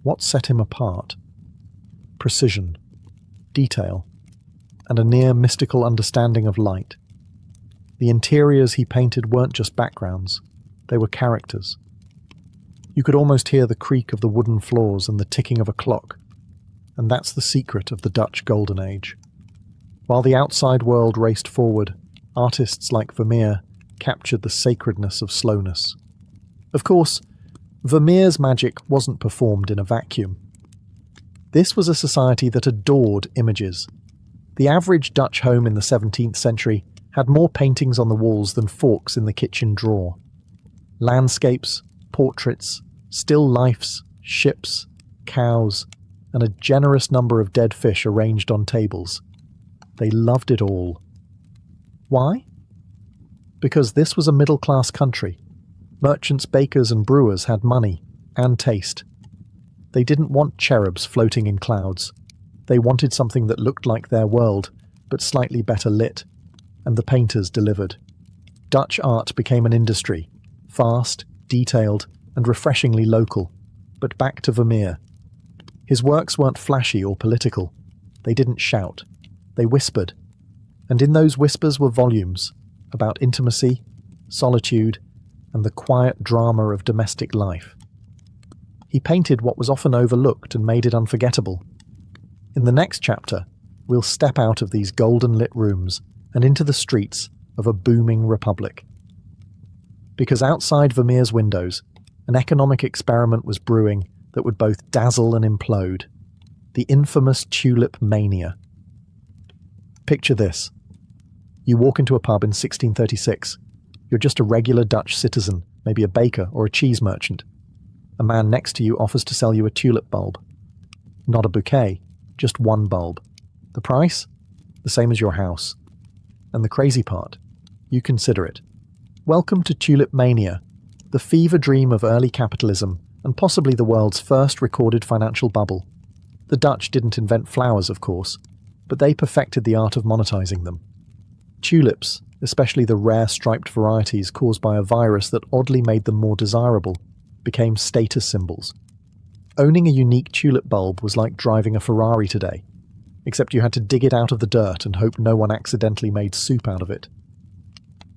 What set him apart? Precision, detail, and a near mystical understanding of light. The interiors he painted weren't just backgrounds, they were characters. You could almost hear the creak of the wooden floors and the ticking of a clock, and that's the secret of the Dutch Golden Age. While the outside world raced forward, artists like Vermeer captured the sacredness of slowness. Of course, Vermeer's magic wasn't performed in a vacuum. This was a society that adored images. The average Dutch home in the 17th century had more paintings on the walls than forks in the kitchen drawer. Landscapes, portraits, still lifes, ships, cows, and a generous number of dead fish arranged on tables. They loved it all. Why? Because this was a middle-class country. Merchants, bakers, and brewers had money and taste. They didn't want cherubs floating in clouds. They wanted something that looked like their world, but slightly better lit, and the painters delivered. Dutch art became an industry, fast, detailed, and refreshingly local. But back to Vermeer. His works weren't flashy or political. They didn't shout. They whispered. And in those whispers were volumes about intimacy, solitude, and the quiet drama of domestic life. He painted what was often overlooked and made it unforgettable. In the next chapter, we'll step out of these golden-lit rooms and into the streets of a booming republic. Because outside Vermeer's windows, an economic experiment was brewing that would both dazzle and implode. The infamous tulip mania. Picture this. You walk into a pub in 1636. You're just a regular Dutch citizen, maybe a baker or a cheese merchant. A man next to you offers to sell you a tulip bulb. Not a bouquet, just one bulb. The price? The same as your house. And the crazy part? You consider it. Welcome to tulip mania, the fever dream of early capitalism and possibly the world's first recorded financial bubble. The Dutch didn't invent flowers, of course, but they perfected the art of monetizing them. Tulips, especially the rare striped varieties caused by a virus that oddly made them more desirable, became status symbols. Owning a unique tulip bulb was like driving a Ferrari today, except you had to dig it out of the dirt and hope no one accidentally made soup out of it.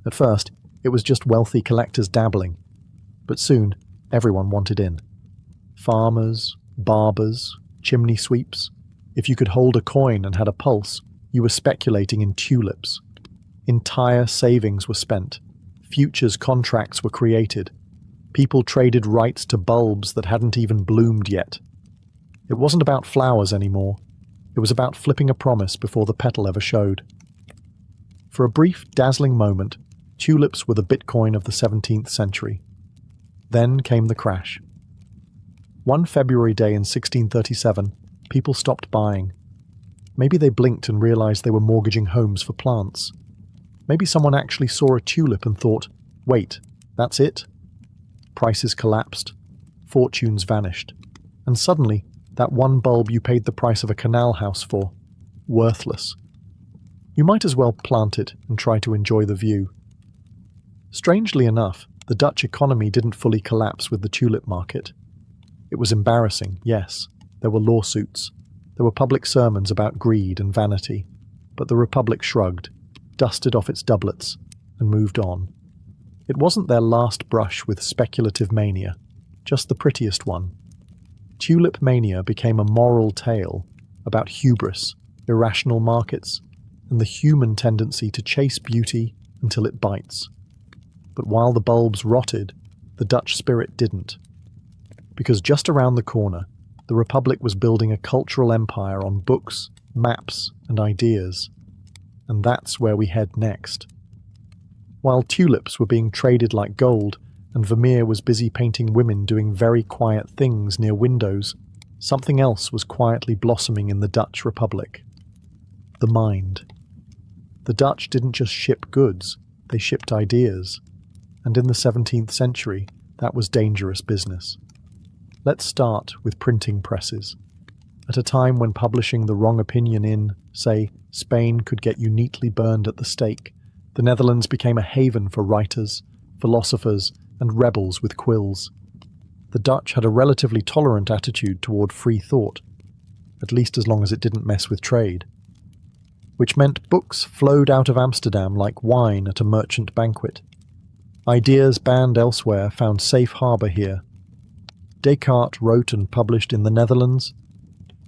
At first, it was just wealthy collectors dabbling, but soon everyone wanted in. Farmers, barbers, chimney sweeps. If you could hold a coin and had a pulse, you were speculating in tulips. Entire savings were spent. Futures contracts were created. People traded rights to bulbs that hadn't even bloomed yet. It wasn't about flowers anymore. It was about flipping a promise before the petal ever showed. For a brief, dazzling moment, tulips were the Bitcoin of the 17th century. Then came the crash. One February day in 1637, people stopped buying. Maybe they blinked and realized they were mortgaging homes for plants. Maybe someone actually saw a tulip and thought, wait, that's it? Prices collapsed. Fortunes vanished. And suddenly, that one bulb you paid the price of a canal house for, worthless. You might as well plant it and try to enjoy the view. Strangely enough, the Dutch economy didn't fully collapse with the tulip market. It was embarrassing, yes. There were lawsuits. There were public sermons about greed and vanity. But the Republic shrugged, dusted off its doublets, and moved on. It wasn't their last brush with speculative mania, just the prettiest one. Tulip mania became a moral tale about hubris, irrational markets, and the human tendency to chase beauty until it bites. But while the bulbs rotted, the Dutch spirit didn't. Because just around the corner, the Republic was building a cultural empire on books, maps, and ideas. And that's where we head next. While tulips were being traded like gold, and Vermeer was busy painting women doing very quiet things near windows, something else was quietly blossoming in the Dutch Republic. The mind. The Dutch didn't just ship goods, they shipped ideas. And in the 17th century, that was dangerous business. Let's start with printing presses. At a time when publishing the wrong opinion in, say, Spain could get you neatly burned at the stake, the Netherlands became a haven for writers, philosophers, and rebels with quills. The Dutch had a relatively tolerant attitude toward free thought, at least as long as it didn't mess with trade. Which meant books flowed out of Amsterdam like wine at a merchant banquet. Ideas banned elsewhere found safe harbour here. Descartes wrote and published in the Netherlands.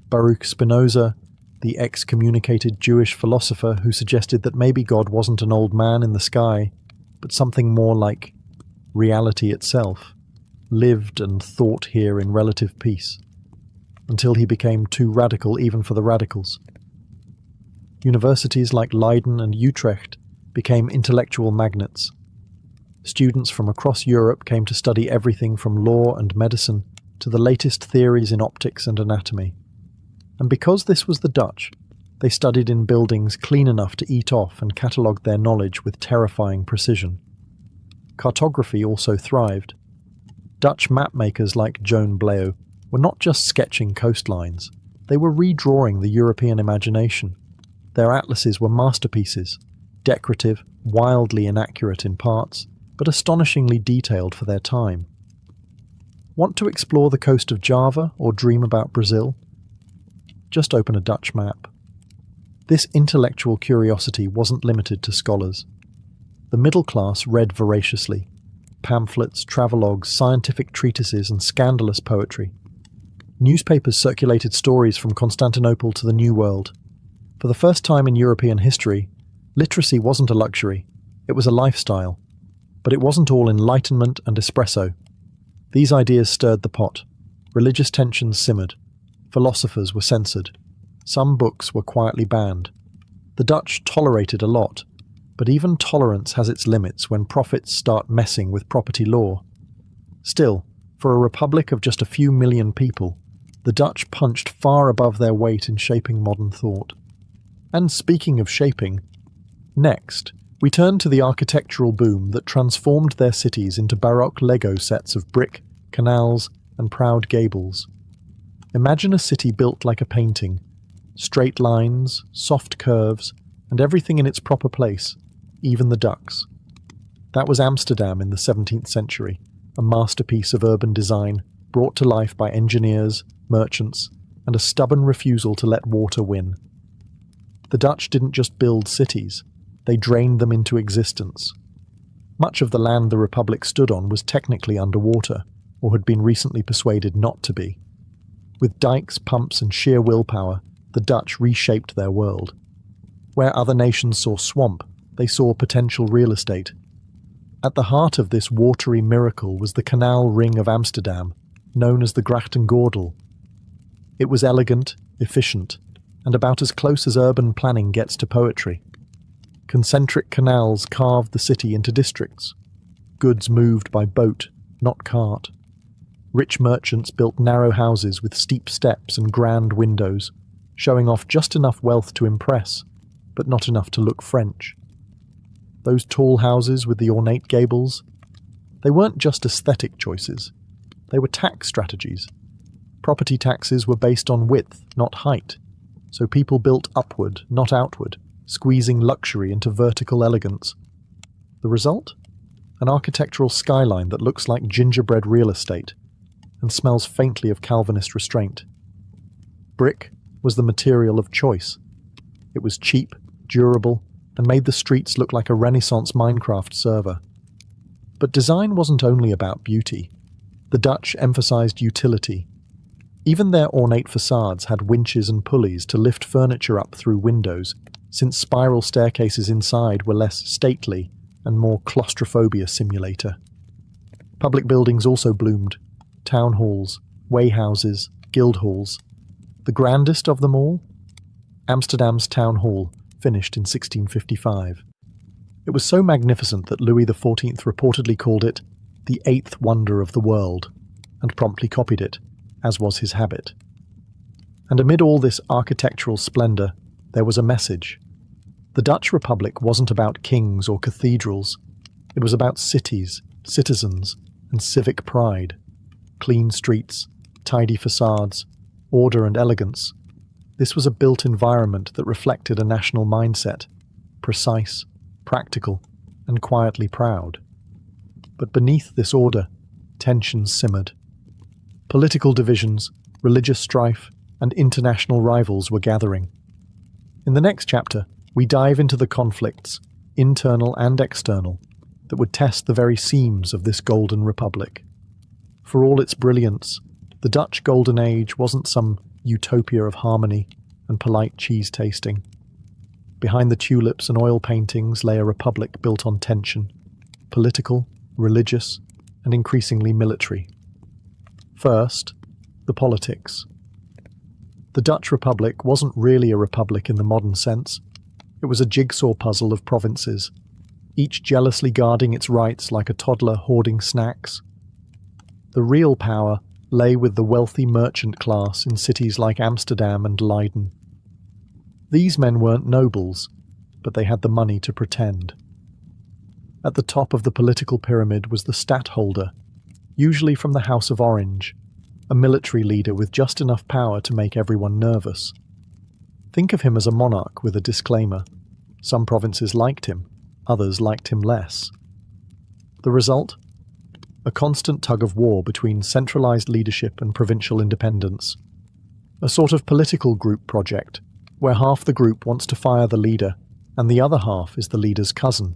Baruch Spinoza, the excommunicated Jewish philosopher who suggested that maybe God wasn't an old man in the sky, but something more like reality itself, lived and thought here in relative peace, until he became too radical even for the radicals. Universities like Leiden and Utrecht became intellectual magnets. Students from across Europe came to study everything from law and medicine to the latest theories in optics and anatomy. And because this was the Dutch, they studied in buildings clean enough to eat off and catalogued their knowledge with terrifying precision. Cartography also thrived. Dutch mapmakers like Joan Bleu were not just sketching coastlines, they were redrawing the European imagination. Their atlases were masterpieces, decorative, wildly inaccurate in parts, but astonishingly detailed for their time. Want to explore the coast of Java or dream about Brazil? Just open a Dutch map. This intellectual curiosity wasn't limited to scholars. The middle class read voraciously. Pamphlets, travelogues, scientific treatises, and scandalous poetry. Newspapers circulated stories from Constantinople to the New World. For the first time in European history, literacy wasn't a luxury, it was a lifestyle. But it wasn't all enlightenment and espresso. These ideas stirred the pot. Religious tensions simmered. Philosophers were censored. Some books were quietly banned. The Dutch tolerated a lot, but even tolerance has its limits when prophets start messing with property law. Still, for a republic of just a few million people, the Dutch punched far above their weight in shaping modern thought. And speaking of shaping, next, we turn to the architectural boom that transformed their cities into Baroque Lego sets of brick, canals, and proud gables. Imagine a city built like a painting, straight lines, soft curves, and everything in its proper place, even the ducks. That was Amsterdam in the 17th century, a masterpiece of urban design brought to life by engineers, merchants, and a stubborn refusal to let water win. The Dutch didn't just build cities, they drained them into existence. Much of the land the Republic stood on was technically underwater, or had been recently persuaded not to be. With dikes, pumps, and sheer willpower, the Dutch reshaped their world. Where other nations saw swamp, they saw potential real estate. At the heart of this watery miracle was the canal ring of Amsterdam, known as the Grachtengordel. It was elegant, efficient, and about as close as urban planning gets to poetry. Concentric canals carved the city into districts. Goods moved by boat, not cart. Rich merchants built narrow houses with steep steps and grand windows, showing off just enough wealth to impress, but not enough to look French. Those tall houses with the ornate gables, they weren't just aesthetic choices, they were tax strategies. Property taxes were based on width, not height, so people built upward, not outward, squeezing luxury into vertical elegance. The result? An architectural skyline that looks like gingerbread real estate and smells faintly of Calvinist restraint. Brick was the material of choice. It was cheap, durable, and made the streets look like a Renaissance Minecraft server. But design wasn't only about beauty. The Dutch emphasized utility. Even their ornate facades had winches and pulleys to lift furniture up through windows, since spiral staircases inside were less stately and more claustrophobia simulator. Public buildings also bloomed. Town halls, wayhouses, guild halls. The grandest of them all? Amsterdam's town hall, finished in 1655. It was so magnificent that Louis XIV reportedly called it the eighth wonder of the world, and promptly copied it, as was his habit. And amid all this architectural splendor, there was a message. The Dutch Republic wasn't about kings or cathedrals. It was about cities, citizens, and civic pride. Clean streets, tidy facades, order and elegance. This was a built environment that reflected a national mindset, precise, practical, and quietly proud. But beneath this order, tensions simmered. Political divisions, religious strife, and international rivals were gathering. In the next chapter, we dive into the conflicts, internal and external, that would test the very seams of this golden republic. For all its brilliance, the Dutch Golden Age wasn't some utopia of harmony and polite cheese tasting. Behind the tulips and oil paintings lay a republic built on tension, political, religious, and increasingly military. First, the politics. The Dutch Republic wasn't really a republic in the modern sense. It was a jigsaw puzzle of provinces, each jealously guarding its rights like a toddler hoarding snacks. The real power lay with the wealthy merchant class in cities like Amsterdam and Leiden. These men weren't nobles, but they had the money to pretend. At the top of the political pyramid was the stadtholder, usually from the House of Orange, a military leader with just enough power to make everyone nervous. Think of him as a monarch with a disclaimer. Some provinces liked him, others liked him less. The result? A constant tug-of-war between centralized leadership and provincial independence. A sort of political group project, where half the group wants to fire the leader, and the other half is the leader's cousin.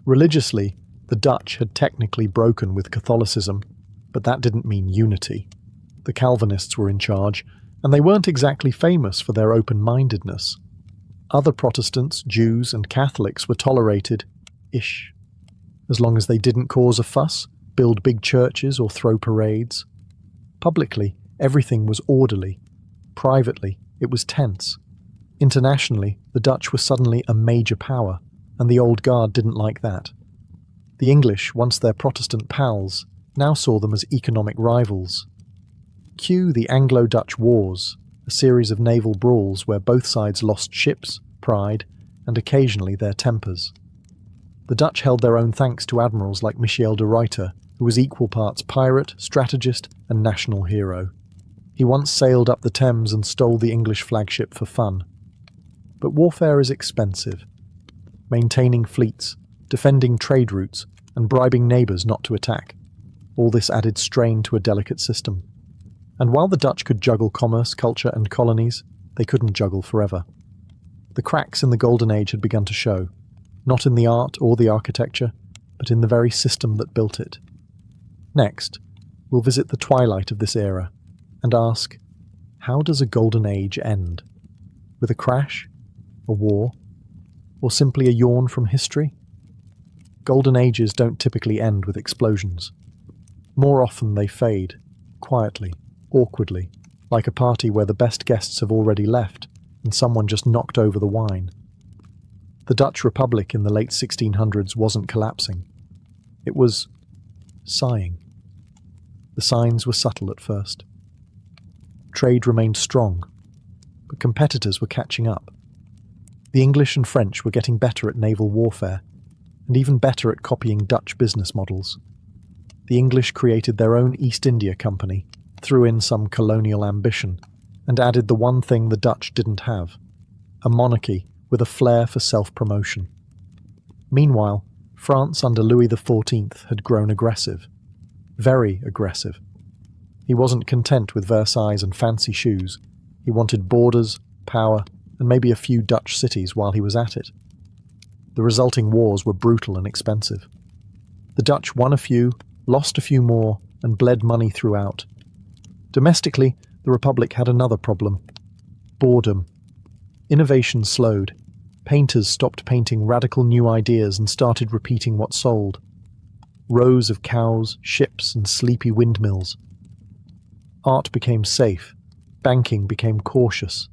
Religiously, the Dutch had technically broken with Catholicism, but that didn't mean unity. The Calvinists were in charge, and they weren't exactly famous for their open-mindedness. Other Protestants, Jews, and Catholics were tolerated-ish, as long as they didn't cause a fuss, build big churches, or throw parades. Publicly, everything was orderly. Privately, it was tense. Internationally, the Dutch were suddenly a major power, and the old guard didn't like that. The English, once their Protestant pals, now saw them as economic rivals. Cue the Anglo-Dutch Wars, a series of naval brawls where both sides lost ships, pride, and occasionally their tempers. The Dutch held their own thanks to admirals like Michiel de Ruyter, who was equal parts pirate, strategist, and national hero. He once sailed up the Thames and stole the English flagship for fun. But warfare is expensive. Maintaining fleets, defending trade routes, and bribing neighbours not to attack. All this added strain to a delicate system. And while the Dutch could juggle commerce, culture, and colonies, they couldn't juggle forever. The cracks in the Golden Age had begun to show, not in the art or the architecture, but in the very system that built it. Next, we'll visit the twilight of this era and ask, how does a Golden Age end? With a crash? A war? Or simply a yawn from history? Golden Ages don't typically end with explosions. More often they fade, quietly, awkwardly, like a party where the best guests have already left and someone just knocked over the wine. The Dutch Republic in the late 1600s wasn't collapsing. It was sighing. The signs were subtle at first. Trade remained strong, but competitors were catching up. The English and French were getting better at naval warfare, and even better at copying Dutch business models. The English created their own East India Company, threw in some colonial ambition, and added the one thing the Dutch didn't have, a monarchy with a flair for self-promotion. Meanwhile, France under Louis XIV had grown aggressive. Very aggressive. He wasn't content with Versailles and fancy shoes. He wanted borders, power, and maybe a few Dutch cities while he was at it. The resulting wars were brutal and expensive. The Dutch won a few, lost a few more, and bled money throughout. Domestically, the Republic had another problem. Boredom. Innovation slowed. Painters stopped painting radical new ideas and started repeating what sold. Rows of cows, ships, and sleepy windmills. Art became safe. Banking became cautious.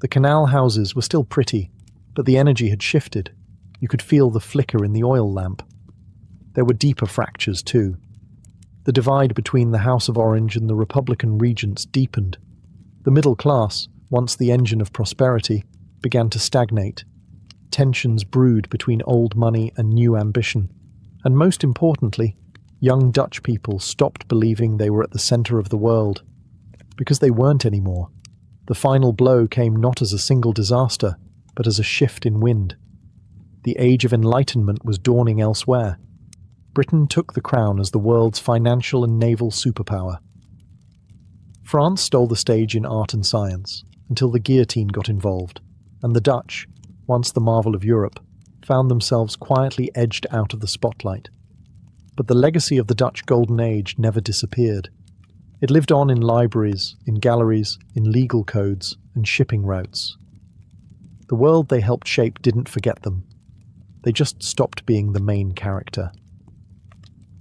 The canal houses were still pretty, but the energy had shifted. You could feel the flicker in the oil lamp. There were deeper fractures, too. The divide between the House of Orange and the Republican regents deepened. The middle class, once the engine of prosperity, began to stagnate. Tensions brewed between old money and new ambition. And most importantly, young Dutch people stopped believing they were at the centre of the world. Because they weren't anymore. The final blow came not as a single disaster, but as a shift in wind. The Age of Enlightenment was dawning elsewhere. Britain took the crown as the world's financial and naval superpower. France stole the stage in art and science, until the guillotine got involved, and the Dutch, once the marvel of Europe, found themselves quietly edged out of the spotlight. But the legacy of the Dutch Golden Age never disappeared. It lived on in libraries, in galleries, in legal codes, and shipping routes. The world they helped shape didn't forget them. They just stopped being the main character.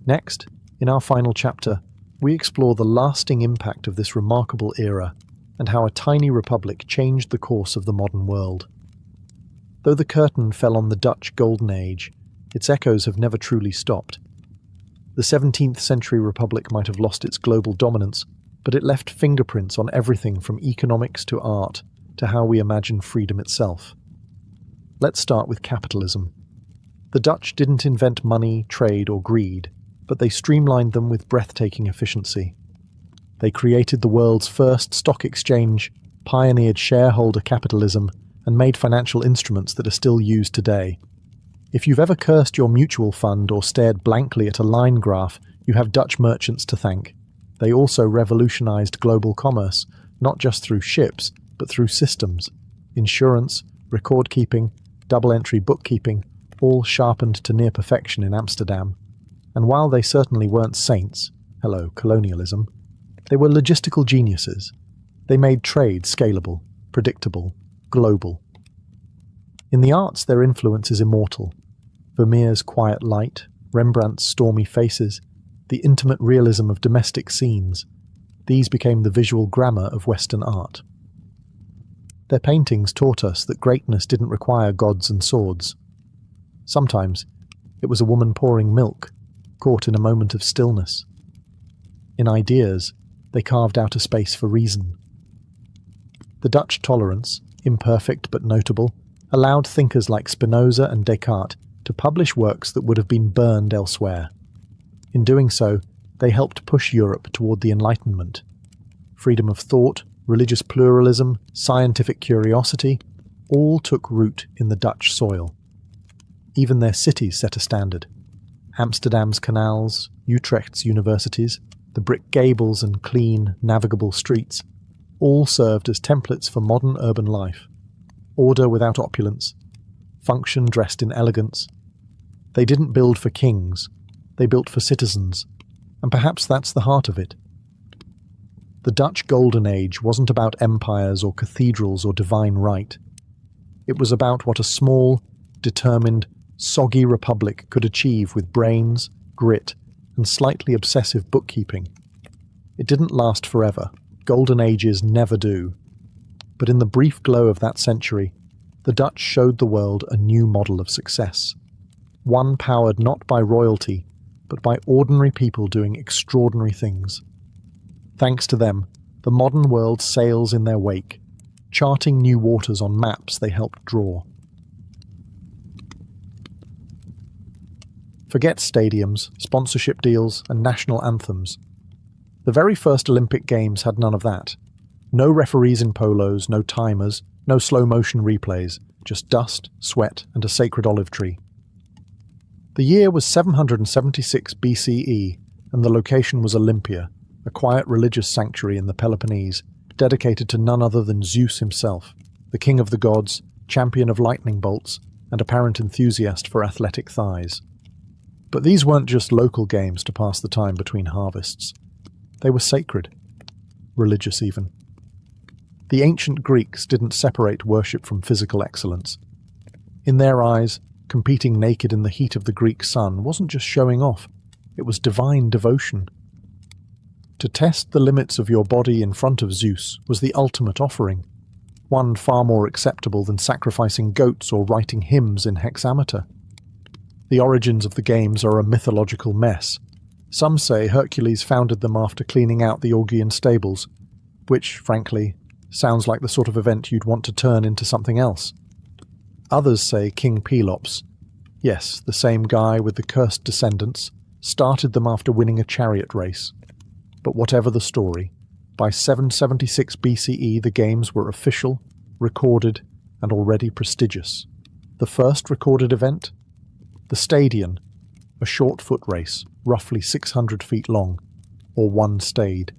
Next, in our final chapter, we explore the lasting impact of this remarkable era and how a tiny republic changed the course of the modern world. Though the curtain fell on the Dutch Golden Age, its echoes have never truly stopped. The 17th century republic might have lost its global dominance, but it left fingerprints on everything from economics to art to how we imagine freedom itself. Let's start with capitalism. The Dutch didn't invent money, trade, or greed, but they streamlined them with breathtaking efficiency. They created the world's first stock exchange, pioneered shareholder capitalism, and made financial instruments that are still used today. If you've ever cursed your mutual fund or stared blankly at a line graph, you have Dutch merchants to thank. They also revolutionized global commerce, not just through ships, but through systems. Insurance, record-keeping, double-entry bookkeeping, all sharpened to near perfection in Amsterdam. And while they certainly weren't saints, hello, colonialism, they were logistical geniuses. They made trade scalable, predictable, global. In the arts, their influence is immortal. Vermeer's quiet light, Rembrandt's stormy faces, the intimate realism of domestic scenes, these became the visual grammar of Western art. Their paintings taught us that greatness didn't require gods and swords. Sometimes it was a woman pouring milk, caught in a moment of stillness. In ideas, they carved out a space for reason. The Dutch tolerance, imperfect but notable, allowed thinkers like Spinoza and Descartes to publish works that would have been burned elsewhere. In doing so, they helped push Europe toward the Enlightenment. Freedom of thought, religious pluralism, scientific curiosity, all took root in the Dutch soil. Even their cities set a standard. Amsterdam's canals, Utrecht's universities, the brick gables and clean, navigable streets, all served as templates for modern urban life. Order without opulence, function dressed in elegance. They didn't build for kings, they built for citizens, and perhaps that's the heart of it. The Dutch Golden Age wasn't about empires or cathedrals or divine right. It was about what a small, determined, soggy republic could achieve with brains, grit, and slightly obsessive bookkeeping. It didn't last forever. Golden Ages never do. But in the brief glow of that century, the Dutch showed the world a new model of success. One powered not by royalty, but by ordinary people doing extraordinary things. Thanks to them, the modern world sails in their wake, charting new waters on maps they helped draw. Forget stadiums, sponsorship deals, and national anthems. The very first Olympic Games had none of that. No referees in polos, no timers, no slow-motion replays, just dust, sweat, and a sacred olive tree. The year was 776 BCE, and the location was Olympia, a quiet religious sanctuary in the Peloponnese, dedicated to none other than Zeus himself, the king of the gods, champion of lightning bolts, and apparent enthusiast for athletic thighs. But these weren't just local games to pass the time between harvests. They were sacred, religious even. The ancient Greeks didn't separate worship from physical excellence. In their eyes, competing naked in the heat of the Greek sun wasn't just showing off, it was divine devotion. To test the limits of your body in front of Zeus was the ultimate offering, one far more acceptable than sacrificing goats or writing hymns in hexameter. The origins of the games are a mythological mess. Some say Hercules founded them after cleaning out the Augean stables, which, frankly, sounds like the sort of event you'd want to turn into something else. Others say King Pelops, yes, the same guy with the cursed descendants, started them after winning a chariot race. But whatever the story, by 776 BCE the games were official, recorded, and already prestigious. The first recorded event? The Stadion, a short foot race, roughly 600 feet long, or one stade.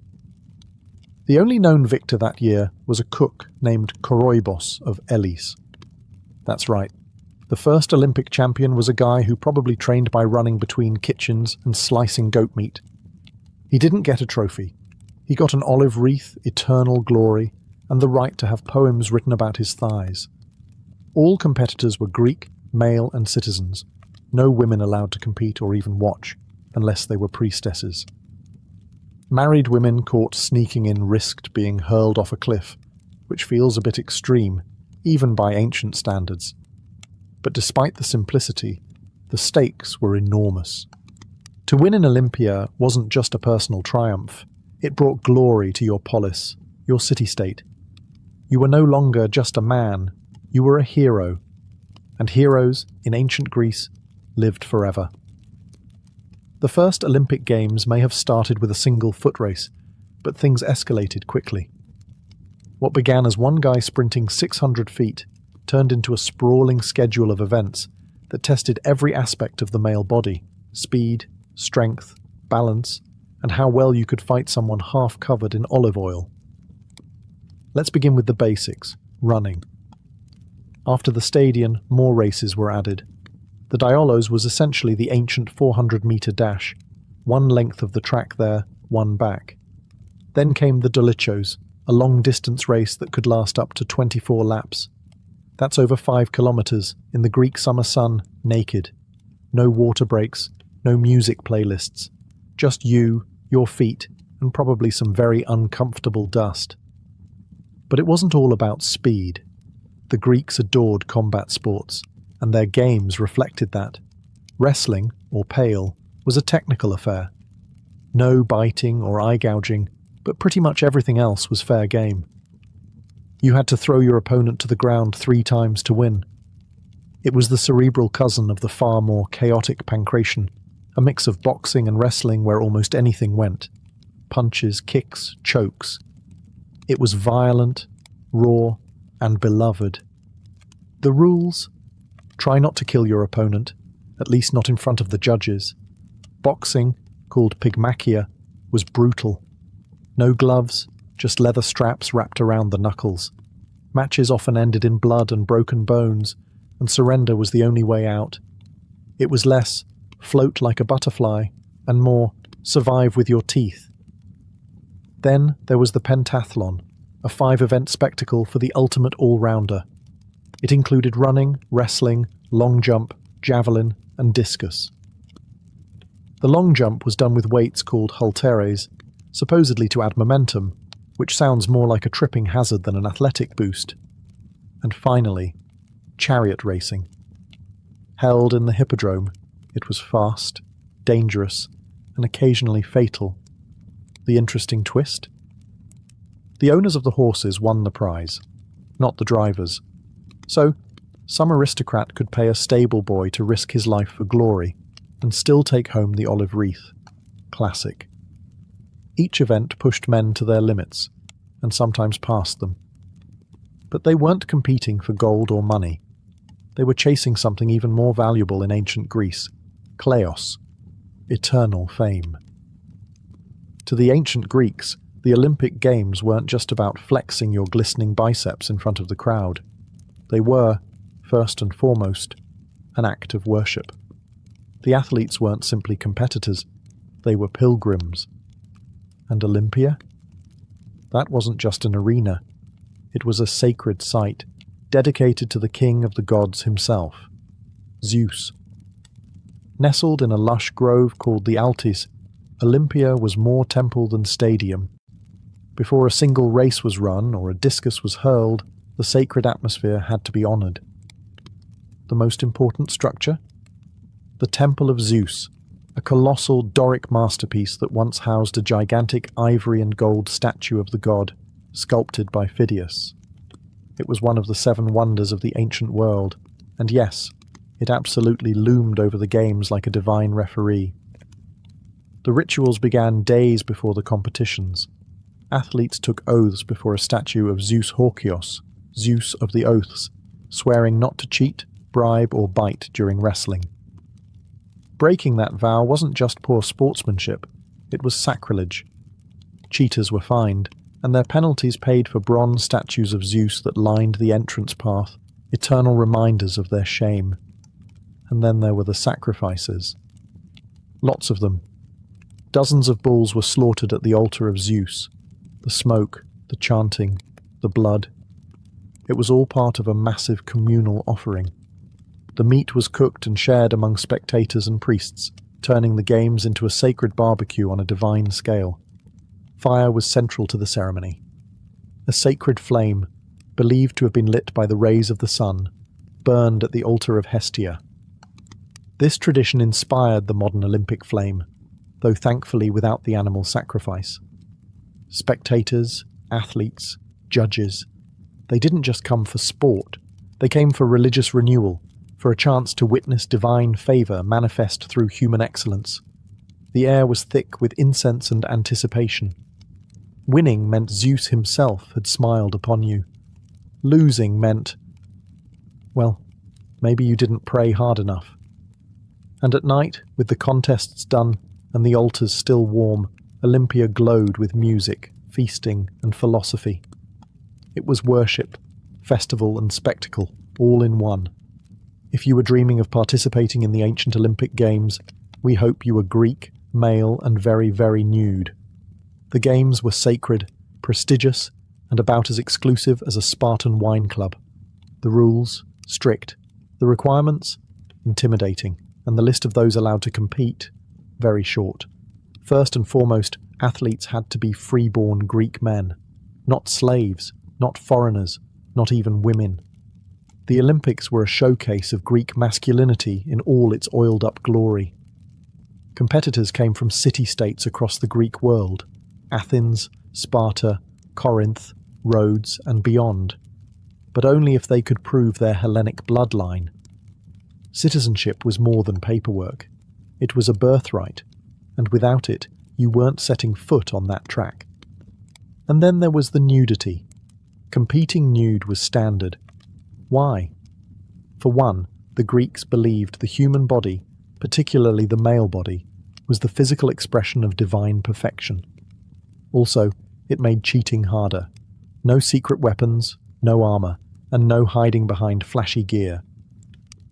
The only known victor that year was a cook named Koroibos of Elis. That's right. The first Olympic champion was a guy who probably trained by running between kitchens and slicing goat meat. He didn't get a trophy. He got an olive wreath, eternal glory, and the right to have poems written about his thighs. All competitors were Greek, male, and citizens. No women allowed to compete or even watch, unless they were priestesses. Married women caught sneaking in risked being hurled off a cliff, which feels a bit extreme, even by ancient standards. But despite the simplicity, the stakes were enormous. To win in Olympia wasn't just a personal triumph, it brought glory to your polis, your city-state. You were no longer just a man, you were a hero. And heroes, in ancient Greece, lived forever. The first Olympic Games may have started with a single foot race, but things escalated quickly. What began as one guy sprinting 600 feet turned into a sprawling schedule of events that tested every aspect of the male body: speed, strength, balance, and how well you could fight someone half covered in olive oil. Let's begin with the basics: running. After the stadion, more races were added. The Diolos was essentially the ancient 400-metre dash, one length of the track there, one back. Then came the Dolichos, a long-distance race that could last up to 24 laps. That's over 5 kilometres, in the Greek summer sun, naked. No water breaks, no music playlists. Just you, your feet, and probably some very uncomfortable dust. But it wasn't all about speed. The Greeks adored combat sports, and their games reflected that. Wrestling, or pale, was a technical affair. No biting or eye-gouging, but pretty much everything else was fair game. You had to throw your opponent to the ground 3 times to win. It was the cerebral cousin of the far more chaotic pankration, a mix of boxing and wrestling where almost anything went. Punches, kicks, chokes. It was violent, raw, and beloved. The rules? Try not to kill your opponent, at least not in front of the judges. Boxing, called pygmachia, was brutal. No gloves, just leather straps wrapped around the knuckles. Matches often ended in blood and broken bones, and surrender was the only way out. It was less float like a butterfly, and more survive with your teeth. Then there was the pentathlon, a 5-event spectacle for the ultimate all-rounder. It included running, wrestling, long jump, javelin, and discus. The long jump was done with weights called halteres, supposedly to add momentum, which sounds more like a tripping hazard than an athletic boost. And finally, chariot racing. Held in the hippodrome, it was fast, dangerous, and occasionally fatal. The interesting twist? The owners of the horses won the prize, not the drivers. So, some aristocrat could pay a stable boy to risk his life for glory, and still take home the olive wreath. Classic. Each event pushed men to their limits, and sometimes past them. But they weren't competing for gold or money. They were chasing something even more valuable in ancient Greece: kleos, eternal fame. To the ancient Greeks, the Olympic Games weren't just about flexing your glistening biceps in front of the crowd. They were, first and foremost, an act of worship. The athletes weren't simply competitors, they were pilgrims. And Olympia? That wasn't just an arena. It was a sacred site, dedicated to the king of the gods himself, Zeus. Nestled in a lush grove called the Altis, Olympia was more temple than stadium. Before a single race was run or a discus was hurled, the sacred atmosphere had to be honoured. The most important structure? The Temple of Zeus, a colossal Doric masterpiece that once housed a gigantic ivory and gold statue of the god, sculpted by Phidias. It was one of the 7 wonders of the ancient world, and yes, it absolutely loomed over the games like a divine referee. The rituals began days before the competitions. Athletes took oaths before a statue of Zeus Horkios, Zeus of the Oaths, swearing not to cheat, bribe, or bite during wrestling. Breaking that vow wasn't just poor sportsmanship, it was sacrilege. Cheaters were fined, and their penalties paid for bronze statues of Zeus that lined the entrance path, eternal reminders of their shame. And then there were the sacrifices. Lots of them. Dozens of bulls were slaughtered at the altar of Zeus. The smoke, the chanting, the blood. It was all part of a massive communal offering. The meat was cooked and shared among spectators and priests, turning the games into a sacred barbecue on a divine scale. Fire was central to the ceremony. A sacred flame, believed to have been lit by the rays of the sun, burned at the altar of Hestia. This tradition inspired the modern Olympic flame, though thankfully without the animal sacrifice. Spectators, athletes, judges, they didn't just come for sport, they came for religious renewal, for a chance to witness divine favour manifest through human excellence. The air was thick with incense and anticipation. Winning meant Zeus himself had smiled upon you. Losing meant... Well, maybe you didn't pray hard enough. And at night, with the contests done and the altars still warm, Olympia glowed with music, feasting, and philosophy. It was worship, festival, and spectacle, all in one. If you were dreaming of participating in the ancient Olympic Games, we hope you were Greek, male, and very, very nude. The Games were sacred, prestigious, and about as exclusive as a Spartan wine club. The rules, strict. The requirements, intimidating. And the list of those allowed to compete, very short. First and foremost, athletes had to be freeborn Greek men. Not slaves, not foreigners, not even women. The Olympics were a showcase of Greek masculinity in all its oiled-up glory. Competitors came from city-states across the Greek world: Athens, Sparta, Corinth, Rhodes, and beyond. But only if they could prove their Hellenic bloodline. Citizenship was more than paperwork. It was a birthright, and without it, you weren't setting foot on that track. And then there was the nudity. Competing nude was standard. Why? For one, the Greeks believed the human body, particularly the male body, was the physical expression of divine perfection. Also, it made cheating harder. No secret weapons, no armor, and no hiding behind flashy gear.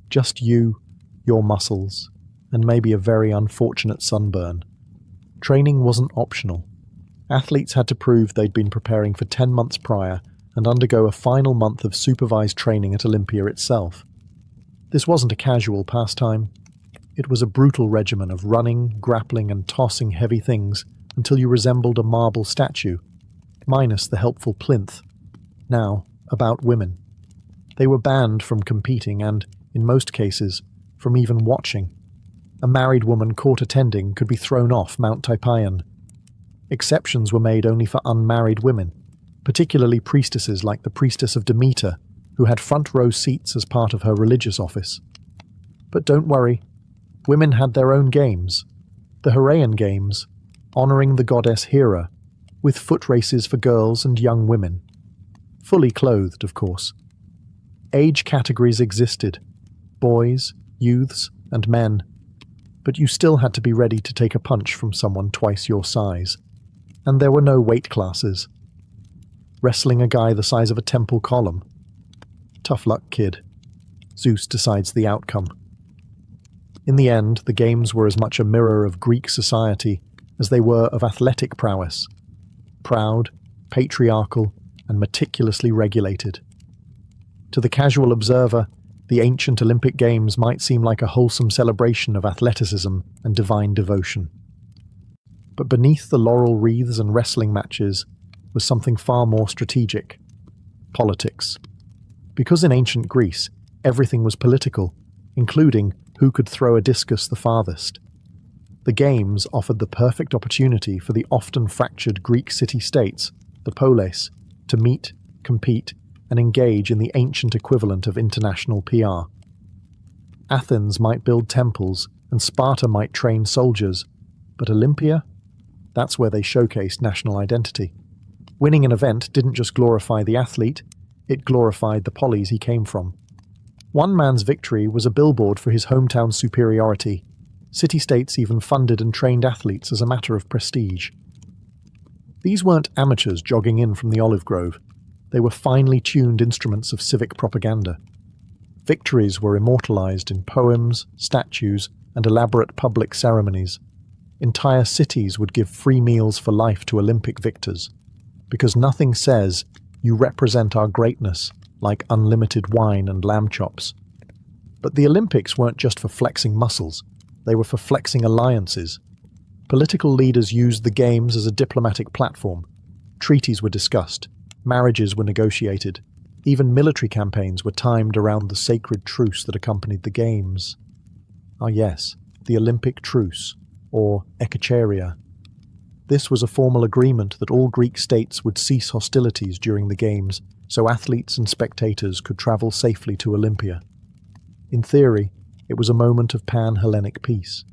Just you, your muscles, and maybe a very unfortunate sunburn. Training wasn't optional. Athletes had to prove they'd been preparing for 10 months prior and undergo a final month of supervised training at Olympia itself. This wasn't a casual pastime. It was a brutal regimen of running, grappling, and tossing heavy things until you resembled a marble statue, minus the helpful plinth. Now, about women. They were banned from competing and, in most cases, from even watching. A married woman caught attending could be thrown off Mount Typaeon. Exceptions were made only for unmarried women, particularly priestesses like the priestess of Demeter, who had front-row seats as part of her religious office. But don't worry, women had their own games. The Heraean Games, honouring the goddess Hera, with foot races for girls and young women. Fully clothed, of course. Age categories existed: boys, youths, and men. But you still had to be ready to take a punch from someone twice your size. And there were no weight classes. Wrestling a guy the size of a temple column. Tough luck, kid. Zeus decides the outcome. In the end, the games were as much a mirror of Greek society as they were of athletic prowess. Proud, patriarchal, and meticulously regulated. To the casual observer, the ancient Olympic Games might seem like a wholesome celebration of athleticism and divine devotion. But beneath the laurel wreaths and wrestling matches was something far more strategic: politics. Because in ancient Greece, everything was political, including who could throw a discus the farthest. The Games offered the perfect opportunity for the often fractured Greek city-states, the polis, to meet, compete, and engage in the ancient equivalent of international PR. Athens might build temples, and Sparta might train soldiers, but Olympia? That's where they showcased national identity. Winning an event didn't just glorify the athlete, it glorified the polis he came from. One man's victory was a billboard for his hometown superiority. City-states even funded and trained athletes as a matter of prestige. These weren't amateurs jogging in from the olive grove. They were finely tuned instruments of civic propaganda. Victories were immortalized in poems, statues, and elaborate public ceremonies. Entire cities would give free meals for life to Olympic victors, because nothing says, "You represent our greatness," like unlimited wine and lamb chops. But the Olympics weren't just for flexing muscles, they were for flexing alliances. Political leaders used the Games as a diplomatic platform. Treaties were discussed, marriages were negotiated, even military campaigns were timed around the sacred truce that accompanied the Games. Ah yes, the Olympic truce, or ekacheria. This was a formal agreement that all Greek states would cease hostilities during the Games, so athletes and spectators could travel safely to Olympia. In theory, it was a moment of pan-Hellenic peace.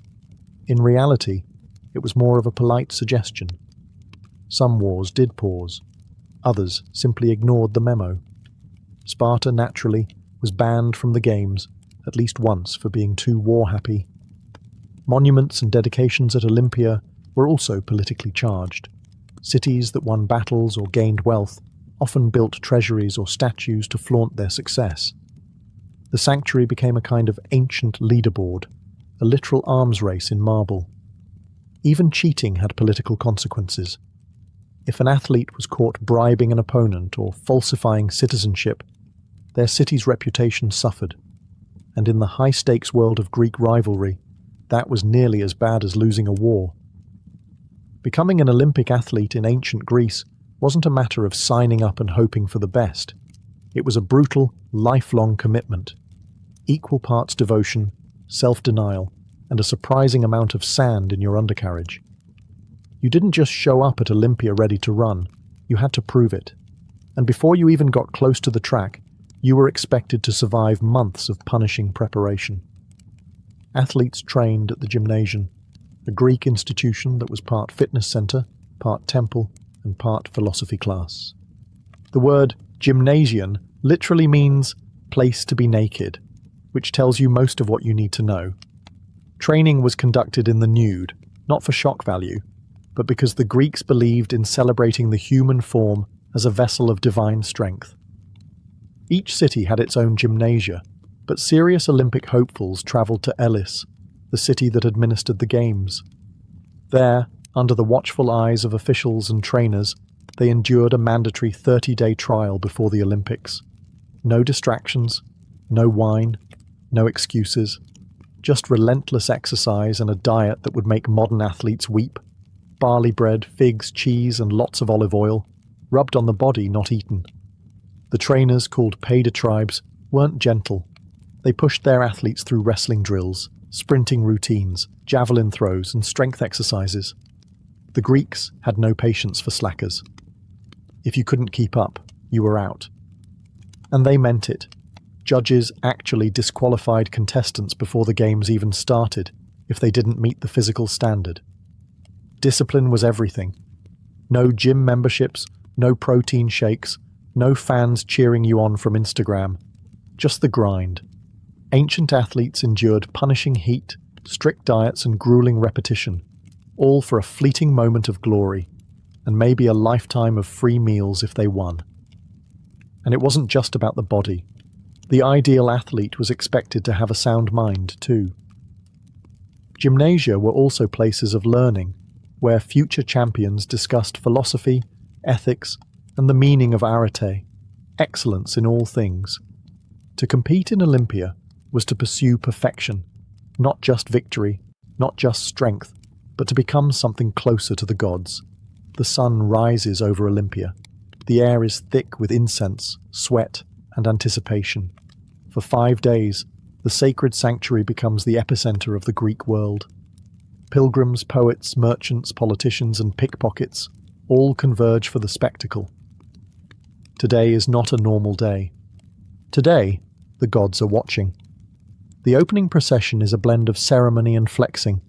In reality, it was more of a polite suggestion. Some wars did pause. Others simply ignored the memo. Sparta, naturally, was banned from the Games at least once for being too war-happy. Monuments and dedications at Olympia were also politically charged. Cities that won battles or gained wealth often built treasuries or statues to flaunt their success. The sanctuary became a kind of ancient leaderboard, a literal arms race in marble. Even cheating had political consequences. If an athlete was caught bribing an opponent or falsifying citizenship, their city's reputation suffered. And in the high-stakes world of Greek rivalry, that was nearly as bad as losing a war. Becoming an Olympic athlete in ancient Greece wasn't a matter of signing up and hoping for the best. It was a brutal, lifelong commitment. Equal parts devotion, self-denial, and a surprising amount of sand in your undercarriage. You didn't just show up at Olympia ready to run, you had to prove it. And before you even got close to the track, you were expected to survive months of punishing preparation. Athletes trained at the gymnasium, a Greek institution that was part fitness center, part temple, and part philosophy class. The word gymnasium literally means place to be naked, which tells you most of what you need to know. Training was conducted in the nude, not for shock value, but because the Greeks believed in celebrating the human form as a vessel of divine strength. Each city had its own gymnasia, but serious Olympic hopefuls travelled to Elis, the city that administered the Games. There, under the watchful eyes of officials and trainers, they endured a mandatory 30-day trial before the Olympics. No distractions, no wine, no excuses, just relentless exercise and a diet that would make modern athletes weep. Barley bread, figs, cheese, and lots of olive oil, rubbed on the body, not eaten. The trainers, called paidiatribes, weren't gentle. They pushed their athletes through wrestling drills, sprinting routines, javelin throws, and strength exercises. The Greeks had no patience for slackers. If you couldn't keep up, you were out. And they meant it. Judges actually disqualified contestants before the Games even started if they didn't meet the physical standard. Discipline was everything. No gym memberships, no protein shakes, no fans cheering you on from Instagram. Just the grind. Ancient athletes endured punishing heat, strict diets, and grueling repetition, all for a fleeting moment of glory, and maybe a lifetime of free meals if they won. And it wasn't just about the body. The ideal athlete was expected to have a sound mind, too. Gymnasia were also places of learning, where future champions discussed philosophy, ethics, and the meaning of arete, excellence in all things. To compete in Olympia was to pursue perfection, not just victory, not just strength, but to become something closer to the gods. The sun rises over Olympia. The air is thick with incense, sweat, and anticipation. For 5 days, the sacred sanctuary becomes the epicenter of the Greek world. Pilgrims, poets, merchants, politicians, and pickpockets all converge for the spectacle. Today is not a normal day. Today, the gods are watching. The opening procession is a blend of ceremony and flexing.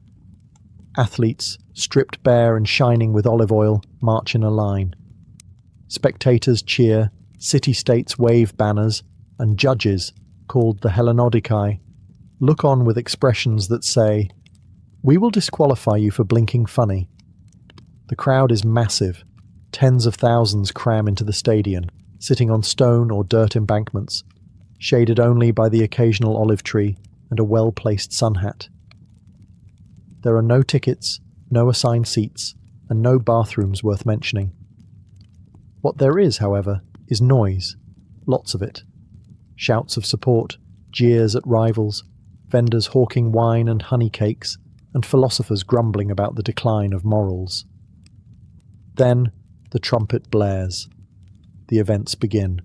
Athletes, stripped bare and shining with olive oil, march in a line. Spectators cheer, city-states wave banners, and judges, called the Hellenodikai, look on with expressions that say, "We will disqualify you for blinking funny." The crowd is massive. Tens of thousands cram into the stadium, sitting on stone or dirt embankments, shaded only by the occasional olive tree and a well-placed sun hat. There are no tickets, no assigned seats, and no bathrooms worth mentioning. What there is, however, is noise, lots of it. Shouts of support, jeers at rivals, vendors hawking wine and honey cakes, and philosophers grumbling about the decline of morals. Then the trumpet blares. The events begin.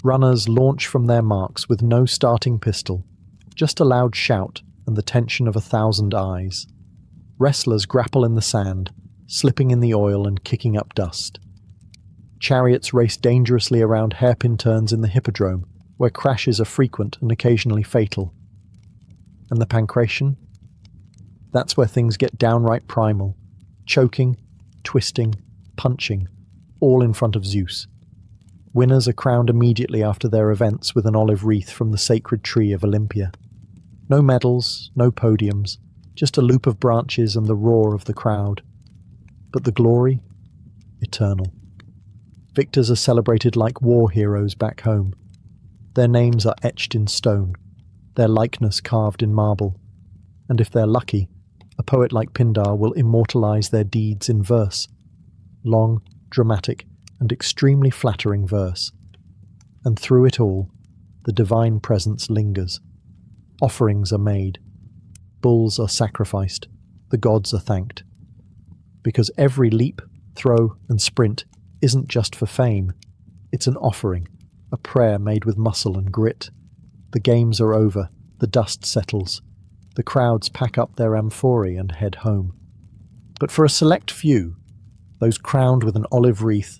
Runners launch from their marks with no starting pistol, just a loud shout and the tension of 1,000 eyes. Wrestlers grapple in the sand, slipping in the oil and kicking up dust. Chariots race dangerously around hairpin turns in the hippodrome, where crashes are frequent and occasionally fatal. And the pancration? That's where things get downright primal, choking, twisting, punching, all in front of Zeus. Winners are crowned immediately after their events with an olive wreath from the sacred tree of Olympia. No medals, no podiums, just a loop of branches and the roar of the crowd. But the glory? Eternal. Victors are celebrated like war heroes back home. Their names are etched in stone, their likeness carved in marble, and if they're lucky, a poet like Pindar will immortalize their deeds in verse. Long, dramatic, and extremely flattering verse. And through it all, the divine presence lingers. Offerings are made. Bulls are sacrificed. The gods are thanked. Because every leap, throw, and sprint isn't just for fame. It's an offering, a prayer made with muscle and grit. The games are over. The dust settles. The crowds pack up their amphorae and head home. But for a select few, those crowned with an olive wreath,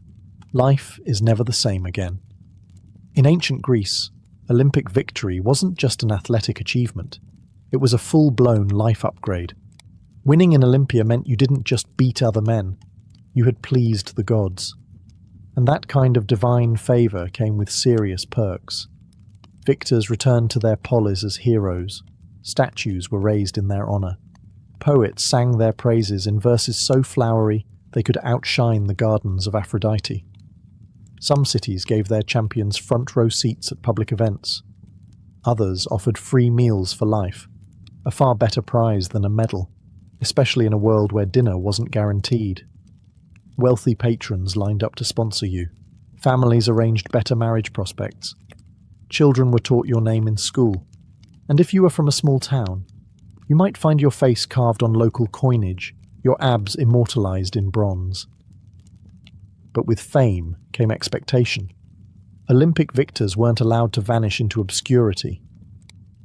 life is never the same again. In ancient Greece, Olympic victory wasn't just an athletic achievement. It was a full-blown life upgrade. Winning in Olympia meant you didn't just beat other men. You had pleased the gods. And that kind of divine favour came with serious perks. Victors returned to their polis as heroes. Statues were raised in their honour. Poets sang their praises in verses so flowery they could outshine the gardens of Aphrodite. Some cities gave their champions front-row seats at public events. Others offered free meals for life, a far better prize than a medal, especially in a world where dinner wasn't guaranteed. Wealthy patrons lined up to sponsor you. Families arranged better marriage prospects. Children were taught your name in school. And if you were from a small town, you might find your face carved on local coinage, your abs immortalized in bronze. But with fame came expectation. Olympic victors weren't allowed to vanish into obscurity.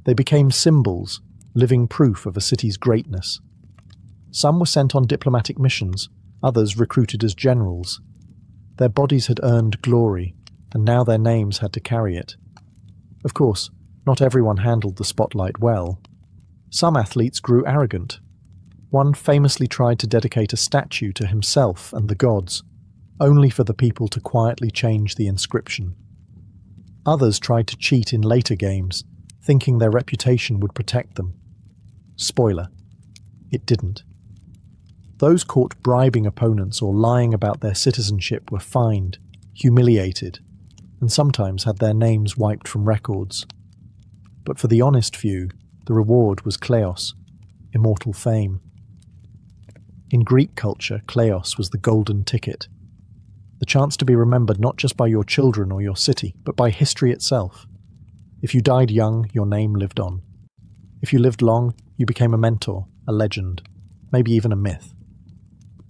They became symbols, living proof of a city's greatness. Some were sent on diplomatic missions, others recruited as generals. Their bodies had earned glory, and now their names had to carry it. Of course, not everyone handled the spotlight well. Some athletes grew arrogant. One famously tried to dedicate a statue to himself and the gods, only for the people to quietly change the inscription. Others tried to cheat in later games, thinking their reputation would protect them. Spoiler: it didn't. Those caught bribing opponents or lying about their citizenship were fined, humiliated, and sometimes had their names wiped from records. But for the honest few, the reward was kleos, immortal fame. In Greek culture, kleos was the golden ticket. The chance to be remembered not just by your children or your city, but by history itself. If you died young, your name lived on. If you lived long, you became a mentor, a legend, maybe even a myth.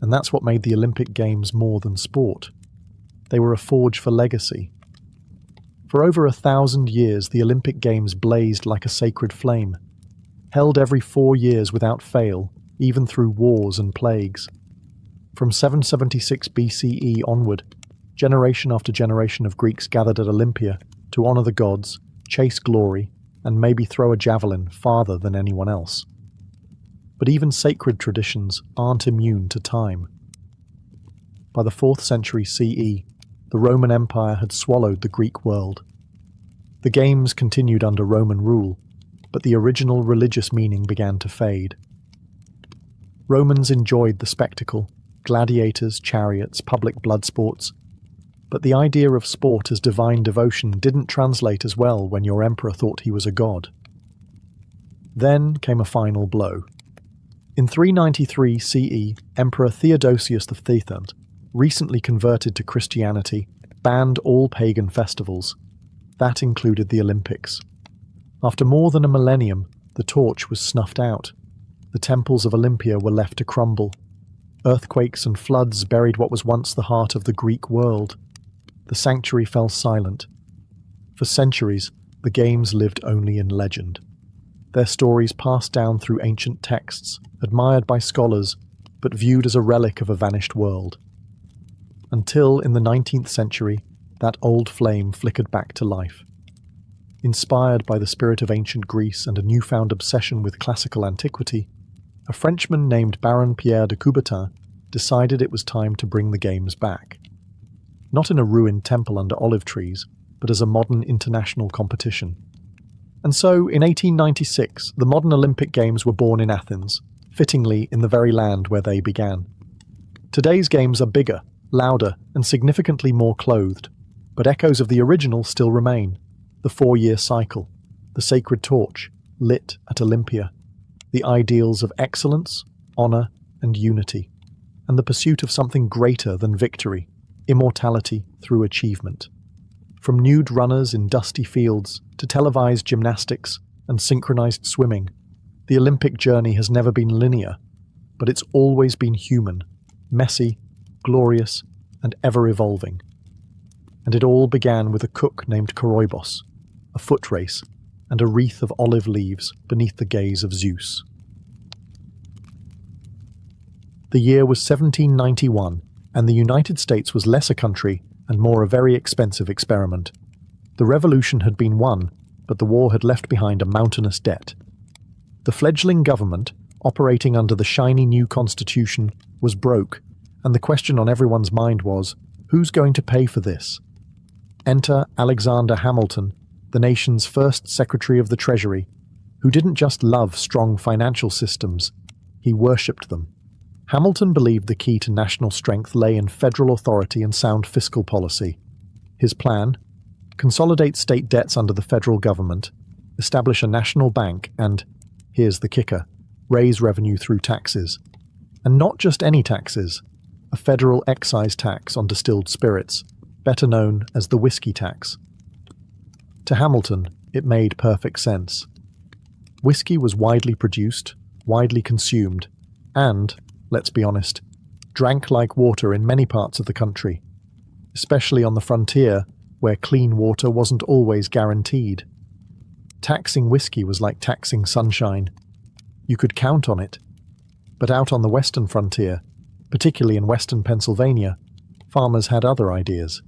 And that's what made the Olympic Games more than sport. They were a forge for legacy. For over 1,000 years, the Olympic Games blazed like a sacred flame, held every 4 years without fail, even through wars and plagues. From 776 BCE onward, generation after generation of Greeks gathered at Olympia to honour the gods, chase glory, and maybe throw a javelin farther than anyone else. But even sacred traditions aren't immune to time. By the 4th century CE, the Roman Empire had swallowed the Greek world. The games continued under Roman rule, but the original religious meaning began to fade. Romans enjoyed the spectacle, gladiators, chariots, public blood sports, but the idea of sport as divine devotion didn't translate as well when your emperor thought he was a god. Then came a final blow. In 393 CE, Emperor Theodosius III, recently converted to Christianity, banned all pagan festivals. That included the Olympics. After more than a millennium, the torch was snuffed out. The temples of Olympia were left to crumble. Earthquakes and floods buried what was once the heart of the Greek world. The sanctuary fell silent. For centuries, the games lived only in legend. Their stories passed down through ancient texts, admired by scholars, but viewed as a relic of a vanished world. Until, in the 19th century, that old flame flickered back to life. Inspired by the spirit of ancient Greece and a newfound obsession with classical antiquity, a Frenchman named Baron Pierre de Coubertin decided it was time to bring the games back. not in a ruined temple under olive trees, but as a modern international competition. And so, in 1896, the modern Olympic Games were born in Athens, fittingly in the very land where they began. Today's games are bigger, louder, and significantly more clothed, but echoes of the original still remain. The 4-year cycle, the sacred torch, lit at Olympia, the ideals of excellence, honor, and unity, and the pursuit of something greater than victory, immortality through achievement. From nude runners in dusty fields to televised gymnastics and synchronized swimming, the Olympic journey has never been linear, but it's always been human, messy, glorious, and ever-evolving. And it all began with a cook named Koroibos, a foot race, and a wreath of olive leaves beneath the gaze of Zeus. The year was 1791, and the United States was less a country and more a very expensive experiment. The revolution had been won, but the war had left behind a mountainous debt. The fledgling government, operating under the shiny new constitution, was broke, and the question on everyone's mind was, who's going to pay for this? Enter Alexander Hamilton, the nation's first Secretary of the Treasury, who didn't just love strong financial systems, he worshipped them. Hamilton believed the key to national strength lay in federal authority and sound fiscal policy. His plan? Consolidate state debts under the federal government, establish a national bank, and, here's the kicker, raise revenue through taxes. And not just any taxes, a federal excise tax on distilled spirits, better known as the whiskey tax. To Hamilton, it made perfect sense. Whiskey was widely produced, widely consumed, and, let's be honest, drank like water in many parts of the country, especially on the frontier where clean water wasn't always guaranteed. Taxing whiskey was like taxing sunshine. You could count on it. But out on the western frontier, particularly in western Pennsylvania, farmers had other ideas.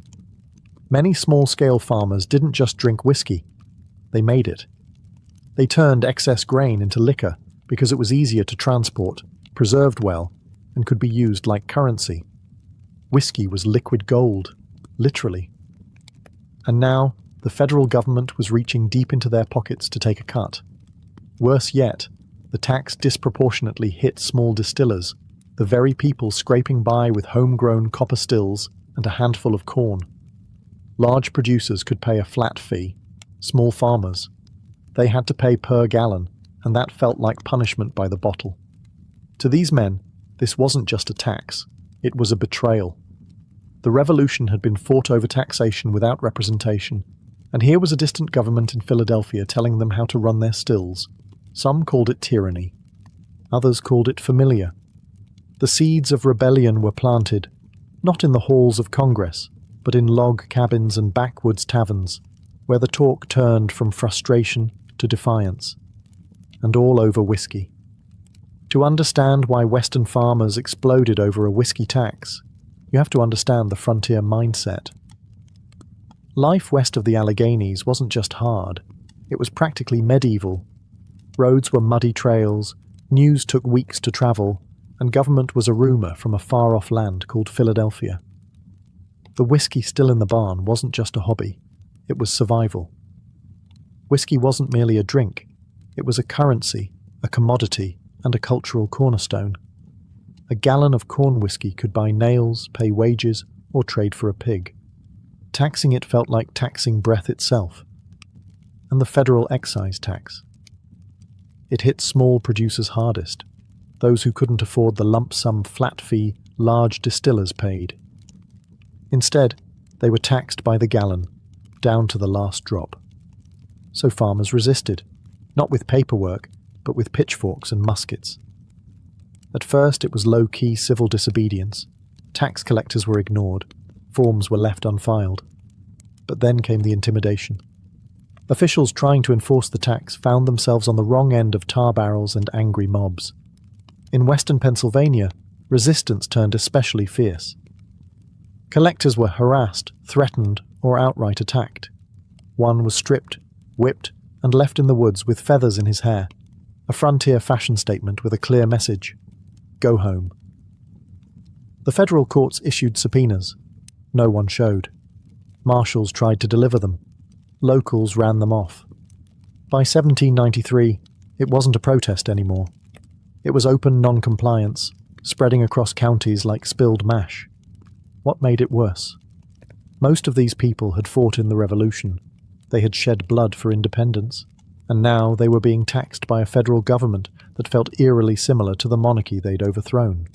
Many small-scale farmers didn't just drink whiskey, they made it. They turned excess grain into liquor because it was easier to transport, preserved well, and could be used like currency. Whiskey was liquid gold, literally. And now, the federal government was reaching deep into their pockets to take a cut. Worse yet, the tax disproportionately hit small distillers, the very people scraping by with homegrown copper stills and a handful of corn. Large producers could pay a flat fee. Small farmers, they had to pay per gallon, and that felt like punishment by the bottle. To these men, this wasn't just a tax, it was a betrayal. The revolution had been fought over taxation without representation, and here was a distant government in Philadelphia telling them how to run their stills. Some called it tyranny, others called it familiar. The seeds of rebellion were planted, not in the halls of Congress, but in log cabins and backwoods taverns, where the talk turned from frustration to defiance, and all over whiskey. To understand why Western farmers exploded over a whiskey tax, you have to understand the frontier mindset. Life west of the Alleghenies wasn't just hard, it was practically medieval. Roads were muddy trails, news took weeks to travel, and government was a rumour from a far-off land called Philadelphia. The whiskey still in the barn wasn't just a hobby, it was survival. Whiskey wasn't merely a drink, it was a currency, a commodity, and a cultural cornerstone. A gallon of corn whiskey could buy nails, pay wages, or trade for a pig. Taxing it felt like taxing breath itself. And the federal excise tax. It hit small producers hardest, those who couldn't afford the lump sum flat fee large distillers paid. Instead, they were taxed by the gallon, down to the last drop. So farmers resisted, not with paperwork, but with pitchforks and muskets. At first it was low-key civil disobedience. Tax collectors were ignored, forms were left unfiled. But then came the intimidation. Officials trying to enforce the tax found themselves on the wrong end of tar barrels and angry mobs. In western Pennsylvania, resistance turned especially fierce. Collectors were harassed, threatened, or outright attacked. One was stripped, whipped, and left in the woods with feathers in his hair, a frontier fashion statement with a clear message: go home. The federal courts issued subpoenas. No one showed. Marshals tried to deliver them. Locals ran them off. By 1793, it wasn't a protest anymore. It was open non-compliance, spreading across counties like spilled mash. What made it worse? Most of these people had fought in the Revolution. They had shed blood for independence, and now they were being taxed by a federal government that felt eerily similar to the monarchy they'd overthrown.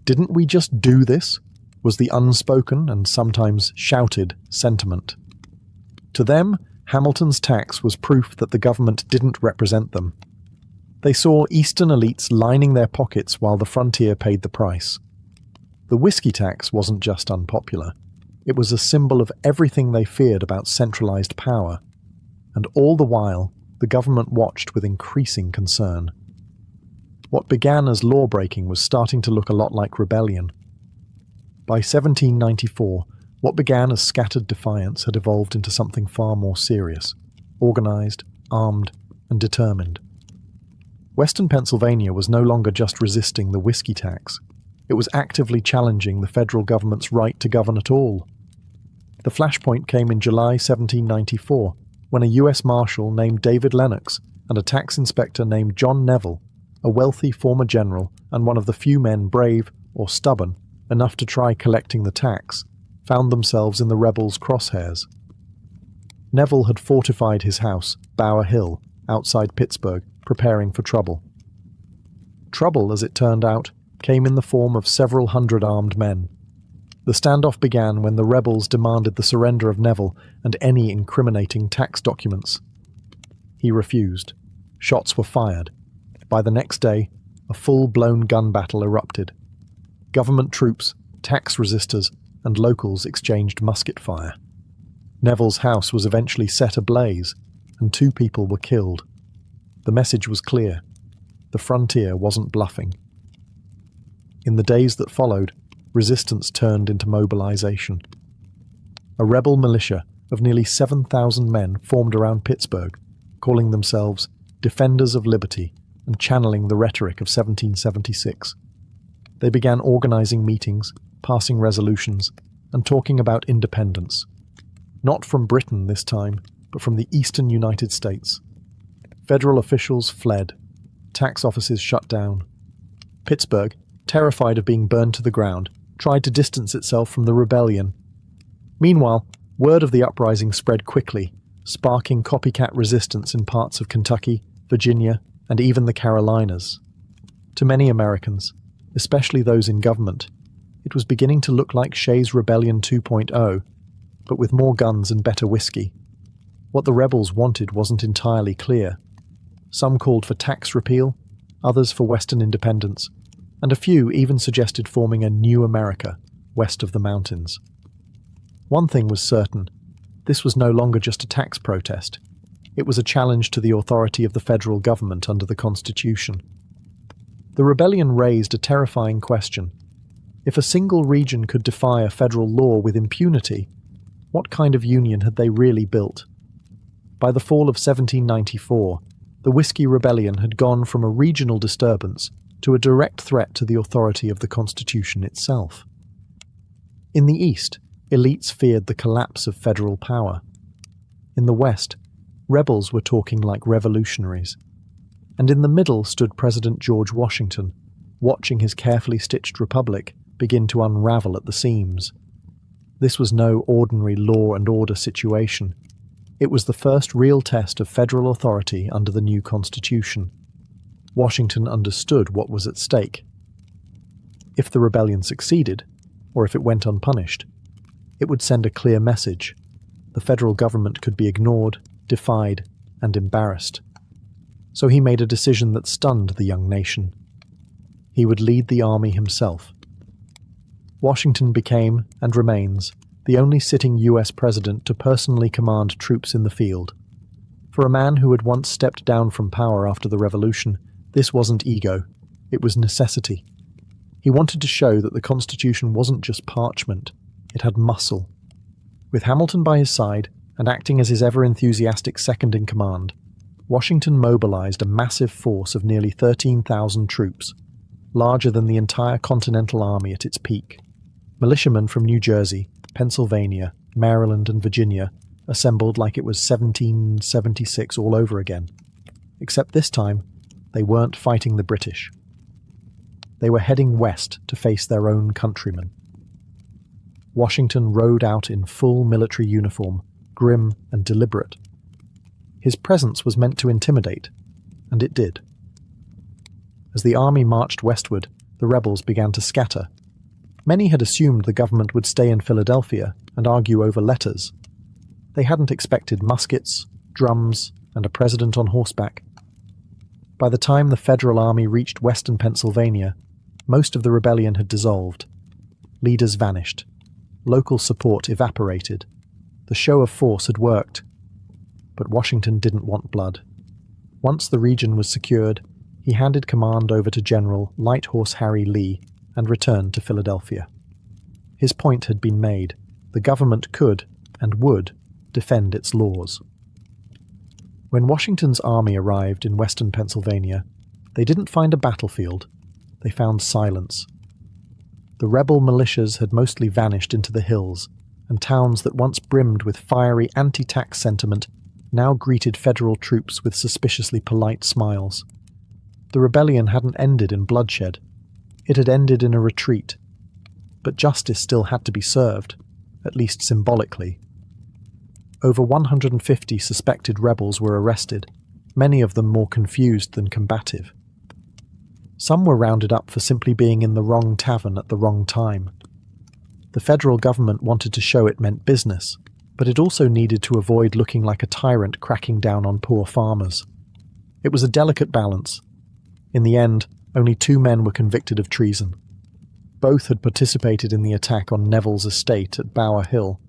"Didn't we just do this?" was the unspoken and sometimes shouted sentiment. To them, Hamilton's tax was proof that the government didn't represent them. They saw Eastern elites lining their pockets while the frontier paid the price. The whiskey tax wasn't just unpopular. It was a symbol of everything they feared about centralized power. And all the while, the government watched with increasing concern. What began as law-breaking was starting to look a lot like rebellion. By 1794, what began as scattered defiance had evolved into something far more serious, organized, armed, and determined. Western Pennsylvania was no longer just resisting the whiskey tax. It was actively challenging the federal government's right to govern at all. The flashpoint came in July 1794, when a U.S. Marshal named David Lennox and a tax inspector named John Neville, a wealthy former general and one of the few men brave or stubborn enough to try collecting the tax, found themselves in the rebels' crosshairs. Neville had fortified his house, Bower Hill, outside Pittsburgh, preparing for trouble. Trouble, as it turned out, came in the form of several hundred armed men. The standoff began when the rebels demanded the surrender of Neville and any incriminating tax documents. He refused. Shots were fired. By the next day, a full-blown gun battle erupted. Government troops, tax resistors, and locals exchanged musket fire. Neville's house was eventually set ablaze, and 2 people were killed. The message was clear. The frontier wasn't bluffing. In the days that followed, resistance turned into mobilization. A rebel militia of nearly 7,000 men formed around Pittsburgh, calling themselves Defenders of Liberty and channeling the rhetoric of 1776. They began organizing meetings, passing resolutions, and talking about independence. Not from Britain this time, but from the eastern United States. Federal officials fled. Tax offices shut down. Pittsburgh, terrified of being burned to the ground, tried to distance itself from the rebellion. Meanwhile, word of the uprising spread quickly, sparking copycat resistance in parts of Kentucky, Virginia, and even the Carolinas. To many Americans, especially those in government, it was beginning to look like Shays' Rebellion 2.0, but with more guns and better whiskey. What the rebels wanted wasn't entirely clear. Some called for tax repeal, others for Western independence, and a few even suggested forming a new America, west of the mountains. One thing was certain: this was no longer just a tax protest. It was a challenge to the authority of the federal government under the Constitution. The rebellion raised a terrifying question. If a single region could defy a federal law with impunity, what kind of union had they really built? By the fall of 1794, the Whiskey Rebellion had gone from a regional disturbance to a direct threat to the authority of the Constitution itself. In the East, elites feared the collapse of federal power. In the West, rebels were talking like revolutionaries. And in the middle stood President George Washington, watching his carefully stitched republic begin to unravel at the seams. This was no ordinary law and order situation. It was the first real test of federal authority under the new Constitution. Washington understood what was at stake. If the rebellion succeeded, or if it went unpunished, it would send a clear message. The federal government could be ignored, defied, and embarrassed. So he made a decision that stunned the young nation. He would lead the army himself. Washington became, and remains, the only sitting US president to personally command troops in the field. For a man who had once stepped down from power after the Revolution, this wasn't ego, it was necessity. He wanted to show that the Constitution wasn't just parchment, it had muscle. With Hamilton by his side, and acting as his ever-enthusiastic second-in-command, Washington mobilized a massive force of nearly 13,000 troops, larger than the entire Continental Army at its peak. Militiamen from New Jersey, Pennsylvania, Maryland, and Virginia assembled like it was 1776 all over again. Except this time, they weren't fighting the British. They were heading west to face their own countrymen. Washington rode out in full military uniform, grim and deliberate. His presence was meant to intimidate, and it did. As the army marched westward, the rebels began to scatter. Many had assumed the government would stay in Philadelphia and argue over letters. They hadn't expected muskets, drums, and a president on horseback. By the time the Federal Army reached western Pennsylvania, most of the rebellion had dissolved. Leaders vanished. Local support evaporated. The show of force had worked. But Washington didn't want blood. Once the region was secured, he handed command over to General Light Horse Harry Lee and returned to Philadelphia. His point had been made. The government could, and would, defend its laws. When Washington's army arrived in western Pennsylvania, they didn't find a battlefield. They found silence. The rebel militias had mostly vanished into the hills, and towns that once brimmed with fiery anti-tax sentiment now greeted federal troops with suspiciously polite smiles. The rebellion hadn't ended in bloodshed. It had ended in a retreat. But justice still had to be served, at least symbolically. Over 150 suspected rebels were arrested, many of them more confused than combative. Some were rounded up for simply being in the wrong tavern at the wrong time. The federal government wanted to show it meant business, but it also needed to avoid looking like a tyrant cracking down on poor farmers. It was a delicate balance. In the end, only 2 men were convicted of treason. Both had participated in the attack on Neville's estate at Bower Hill,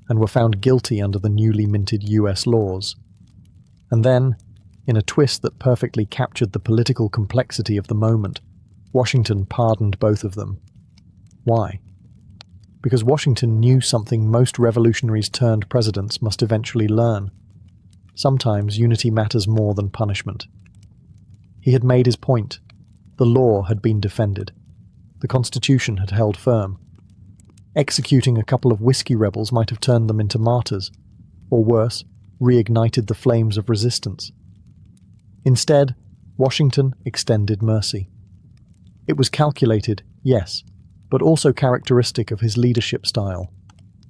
and were found guilty under the newly minted US laws. And then, in a twist that perfectly captured the political complexity of the moment, Washington pardoned both of them. Why? Because Washington knew something most revolutionaries turned presidents must eventually learn. Sometimes unity matters more than punishment. He had made his point. The law had been defended. The Constitution had held firm. Executing a couple of whiskey rebels might have turned them into martyrs, or worse, reignited the flames of resistance. Instead, Washington extended mercy. It was calculated, yes, but also characteristic of his leadership style.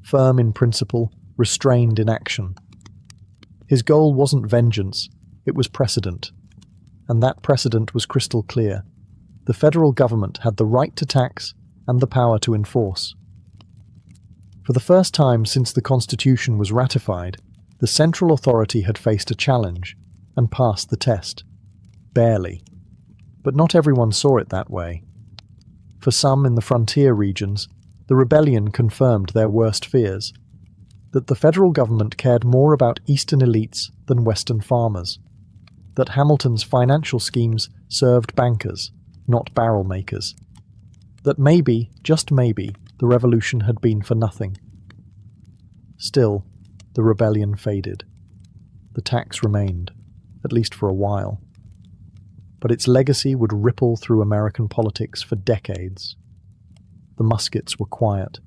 Firm in principle, restrained in action. His goal wasn't vengeance, it was precedent. And that precedent was crystal clear. The federal government had the right to tax and the power to enforce. For the first time since the Constitution was ratified, the central authority had faced a challenge and passed the test. Barely. But not everyone saw it that way. For some in the frontier regions, the rebellion confirmed their worst fears, that the federal government cared more about eastern elites than western farmers, that Hamilton's financial schemes served bankers, not barrel makers, that maybe, just maybe, the revolution had been for nothing. Still, the rebellion faded. The tax remained, at least for a while. But its legacy would ripple through American politics for decades. The muskets were quiet.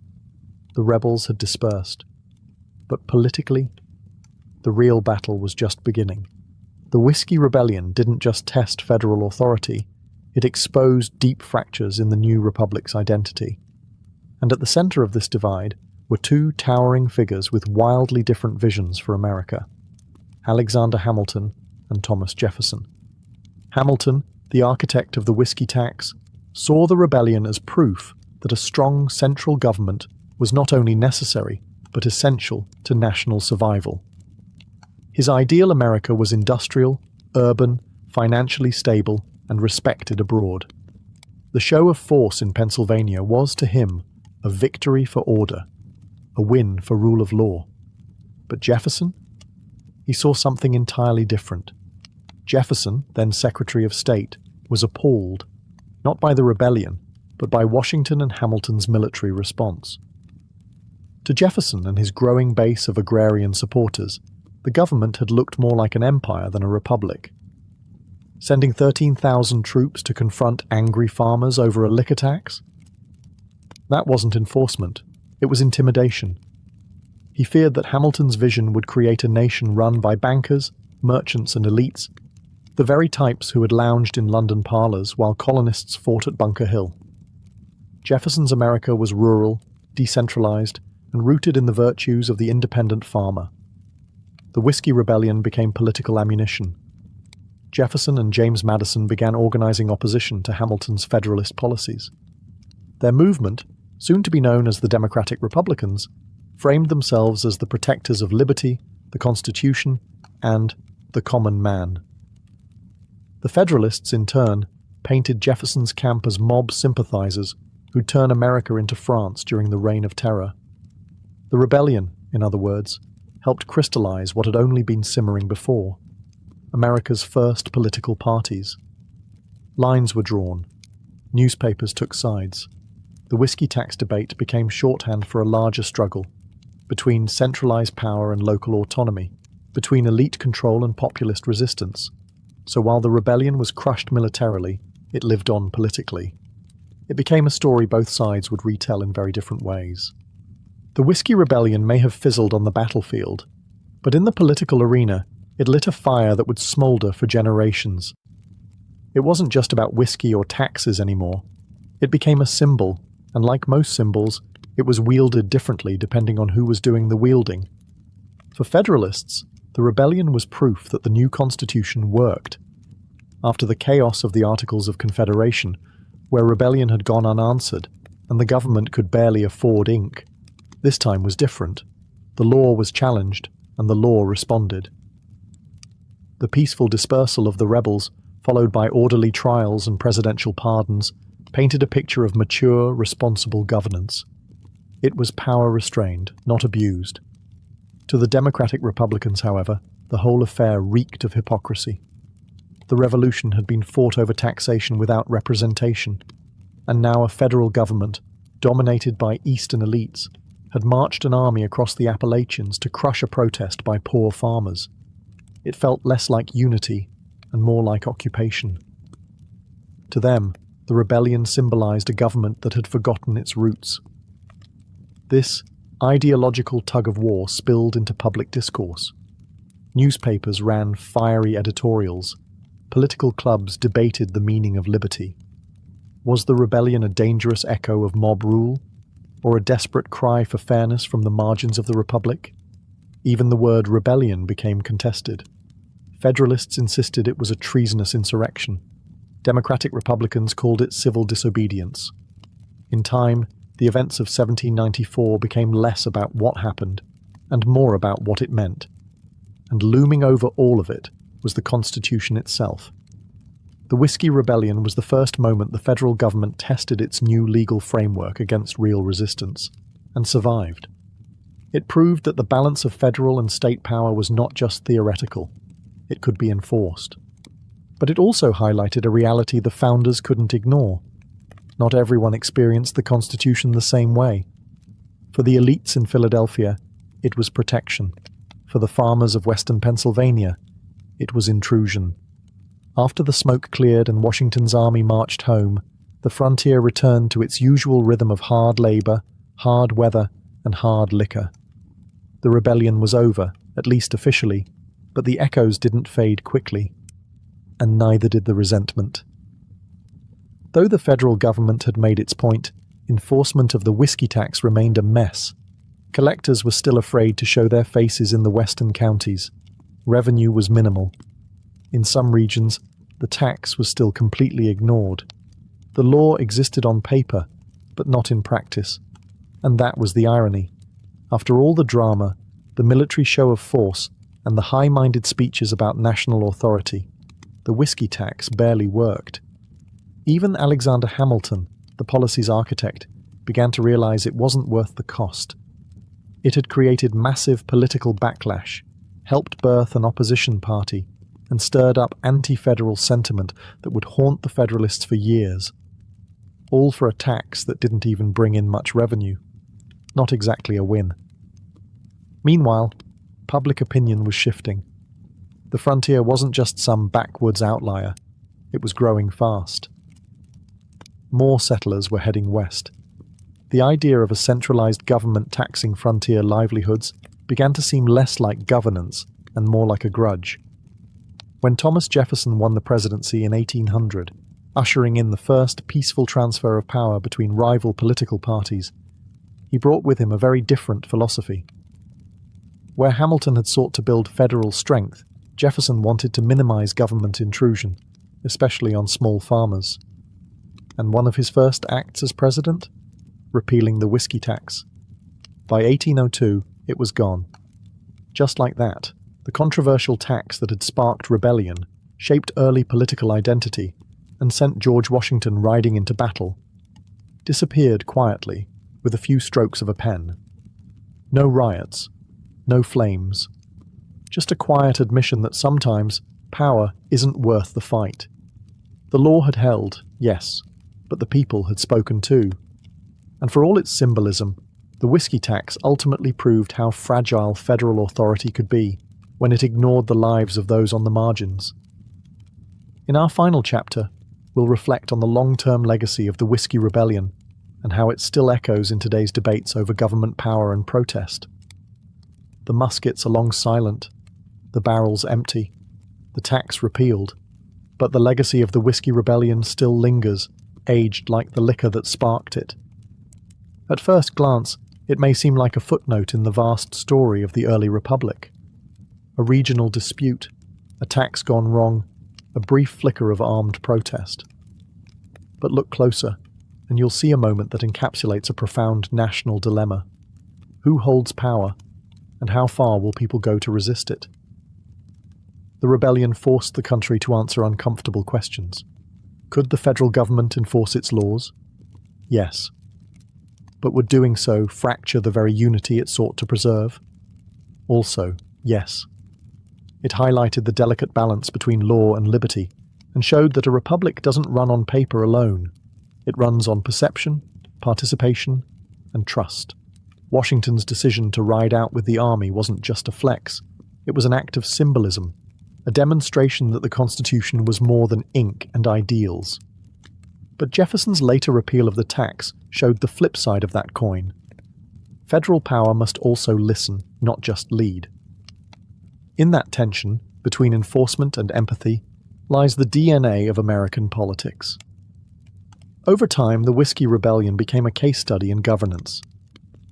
The rebels had dispersed. But politically, the real battle was just beginning. The Whiskey Rebellion didn't just test federal authority, it exposed deep fractures in the new republic's identity. And at the center of this divide were 2 towering figures with wildly different visions for America: Alexander Hamilton and Thomas Jefferson. Hamilton, the architect of the whiskey tax, saw the rebellion as proof that a strong central government was not only necessary, but essential to national survival. His ideal America was industrial, urban, financially stable, and respected abroad. The show of force in Pennsylvania was, to him, a victory for order, a win for rule of law. But Jefferson? He saw something entirely different. Jefferson, then Secretary of State, was appalled, not by the rebellion, but by Washington and Hamilton's military response. To Jefferson and his growing base of agrarian supporters, the government had looked more like an empire than a republic. Sending 13,000 troops to confront angry farmers over a liquor tax? That wasn't enforcement, It was intimidation. He feared that Hamilton's vision would create a nation run by bankers, merchants, and elites, the very types who had lounged in London parlours while colonists fought at Bunker Hill. Jefferson's America was rural, decentralised, and rooted in the virtues of the independent farmer. The Whiskey Rebellion became political ammunition. Jefferson and James Madison began organising opposition to Hamilton's Federalist policies. Their movement, soon to be known as the Democratic Republicans, framed themselves as the protectors of liberty, the Constitution, and the common man. The Federalists, in turn, painted Jefferson's camp as mob sympathisers who'd turn America into France during the Reign of Terror. The rebellion, in other words, helped crystallise what had only been simmering before: America's first political parties. Lines were drawn. Newspapers took sides. The whiskey tax debate became shorthand for a larger struggle between centralised power and local autonomy, between elite control and populist resistance. So while the rebellion was crushed militarily, it lived on politically. It became a story both sides would retell in very different ways. The Whiskey Rebellion may have fizzled on the battlefield, but in the political arena, it lit a fire that would smoulder for generations. It wasn't just about whiskey or taxes anymore. It became a symbol, and like most symbols, it was wielded differently depending on who was doing the wielding. For Federalists, the rebellion was proof that the new Constitution worked. After the chaos of the Articles of Confederation, where rebellion had gone unanswered, and the government could barely afford ink, this time was different. The law was challenged, and the law responded. The peaceful dispersal of the rebels, followed by orderly trials and presidential pardons, painted a picture of mature, responsible governance. It was power restrained, not abused. To the Democratic Republicans, however, the whole affair reeked of hypocrisy. The revolution had been fought over taxation without representation, and now a federal government, dominated by Eastern elites, had marched an army across the Appalachians to crush a protest by poor farmers. It felt less like unity and more like occupation. To them, the rebellion symbolized a government that had forgotten its roots. This ideological tug-of-war spilled into public discourse. Newspapers ran fiery editorials. Political clubs debated the meaning of liberty. Was the rebellion a dangerous echo of mob rule, or a desperate cry for fairness from the margins of the Republic? Even the word rebellion became contested. Federalists insisted it was a treasonous insurrection. Democratic Republicans called it civil disobedience. In time, the events of 1794 became less about what happened and more about what it meant. And looming over all of it was the Constitution itself. The Whiskey Rebellion was the first moment the federal government tested its new legal framework against real resistance, and survived. It proved that the balance of federal and state power was not just theoretical. It could be enforced. But it also highlighted a reality the founders couldn't ignore. Not everyone experienced the Constitution the same way. For the elites in Philadelphia, it was protection. For the farmers of western Pennsylvania, it was intrusion. After the smoke cleared and Washington's army marched home, the frontier returned to its usual rhythm of hard labor, hard weather, and hard liquor. The rebellion was over, at least officially, but the echoes didn't fade quickly, and neither did the resentment. Though the federal government had made its point, enforcement of the whiskey tax remained a mess. Collectors were still afraid to show their faces in the western counties. Revenue was minimal. In some regions, the tax was still completely ignored. The law existed on paper, but not in practice. And that was the irony. After all the drama, the military show of force, and the high-minded speeches about national authority, the whiskey tax barely worked. Even Alexander Hamilton, the policy's architect, began to realize it wasn't worth the cost. It had created massive political backlash, helped birth an opposition party, and stirred up anti-federal sentiment that would haunt the Federalists for years. All for a tax that didn't even bring in much revenue. Not exactly a win. Meanwhile, public opinion was shifting. The frontier wasn't just some backwoods outlier. It was growing fast. More settlers were heading west. the idea of a centralized government taxing frontier livelihoods began to seem less like governance and more like a grudge. When Thomas Jefferson won the presidency in 1800, ushering in the first peaceful transfer of power between rival political parties, he brought with him a very different philosophy. Where Hamilton had sought to build federal strength, Jefferson wanted to minimize government intrusion, especially on small farmers. And one of his first acts as president? Repealing the whiskey tax. By 1802, it was gone. Just like that, the controversial tax that had sparked rebellion, shaped early political identity, and sent George Washington riding into battle, disappeared quietly with a few strokes of a pen. No riots, no flames, just a quiet admission that sometimes power isn't worth the fight. The law had held, yes, but the people had spoken too. And for all its symbolism, the whiskey tax ultimately proved how fragile federal authority could be when it ignored the lives of those on the margins. In our final chapter, we'll reflect on the long-term legacy of the Whiskey Rebellion and how it still echoes in today's debates over government power and protest. The muskets are long silent, the barrels empty, the tax repealed, but the legacy of the Whiskey Rebellion still lingers, aged like the liquor that sparked it. At first glance, it may seem like a footnote in the vast story of the early republic. A regional dispute, a tax gone wrong, a brief flicker of armed protest. But look closer, and you'll see a moment that encapsulates a profound national dilemma. Who holds power, and how far will people go to resist it? The rebellion forced the country to answer uncomfortable questions. Could the federal government enforce its laws? Yes. But would doing so fracture the very unity it sought to preserve? Also, yes. It highlighted the delicate balance between law and liberty, and showed that a republic doesn't run on paper alone. It runs on perception, participation, and trust. Washington's decision to ride out with the army wasn't just a flex. It was an act of symbolism, a demonstration that the Constitution was more than ink and ideals. But Jefferson's later repeal of the tax showed the flip side of that coin. Federal power must also listen, not just lead. In that tension, between enforcement and empathy, lies the DNA of American politics. Over time, the Whiskey Rebellion became a case study in governance.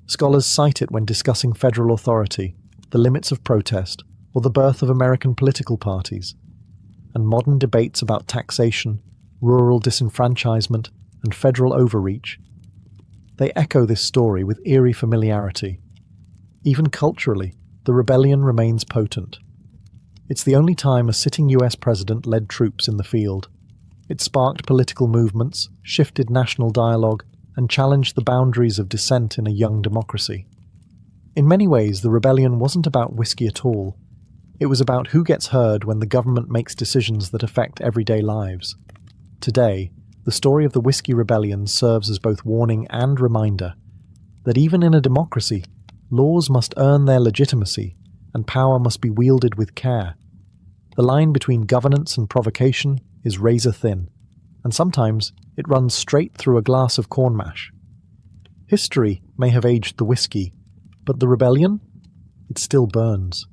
Scholars cite it when discussing federal authority, the limits of protest, or the birth of American political parties. And modern debates about taxation, rural disenfranchisement, and federal overreach, they echo this story with eerie familiarity. Even culturally, the rebellion remains potent. It's the only time a sitting US president led troops in the field. It sparked political movements, shifted national dialogue, and challenged the boundaries of dissent in a young democracy. In many ways, the rebellion wasn't about whiskey at all. It was about who gets heard when the government makes decisions that affect everyday lives. Today, the story of the Whiskey Rebellion serves as both warning and reminder that even in a democracy, laws must earn their legitimacy and power must be wielded with care. The line between governance and provocation is razor thin, and sometimes it runs straight through a glass of corn mash. History may have aged the whiskey, but the rebellion? It still burns.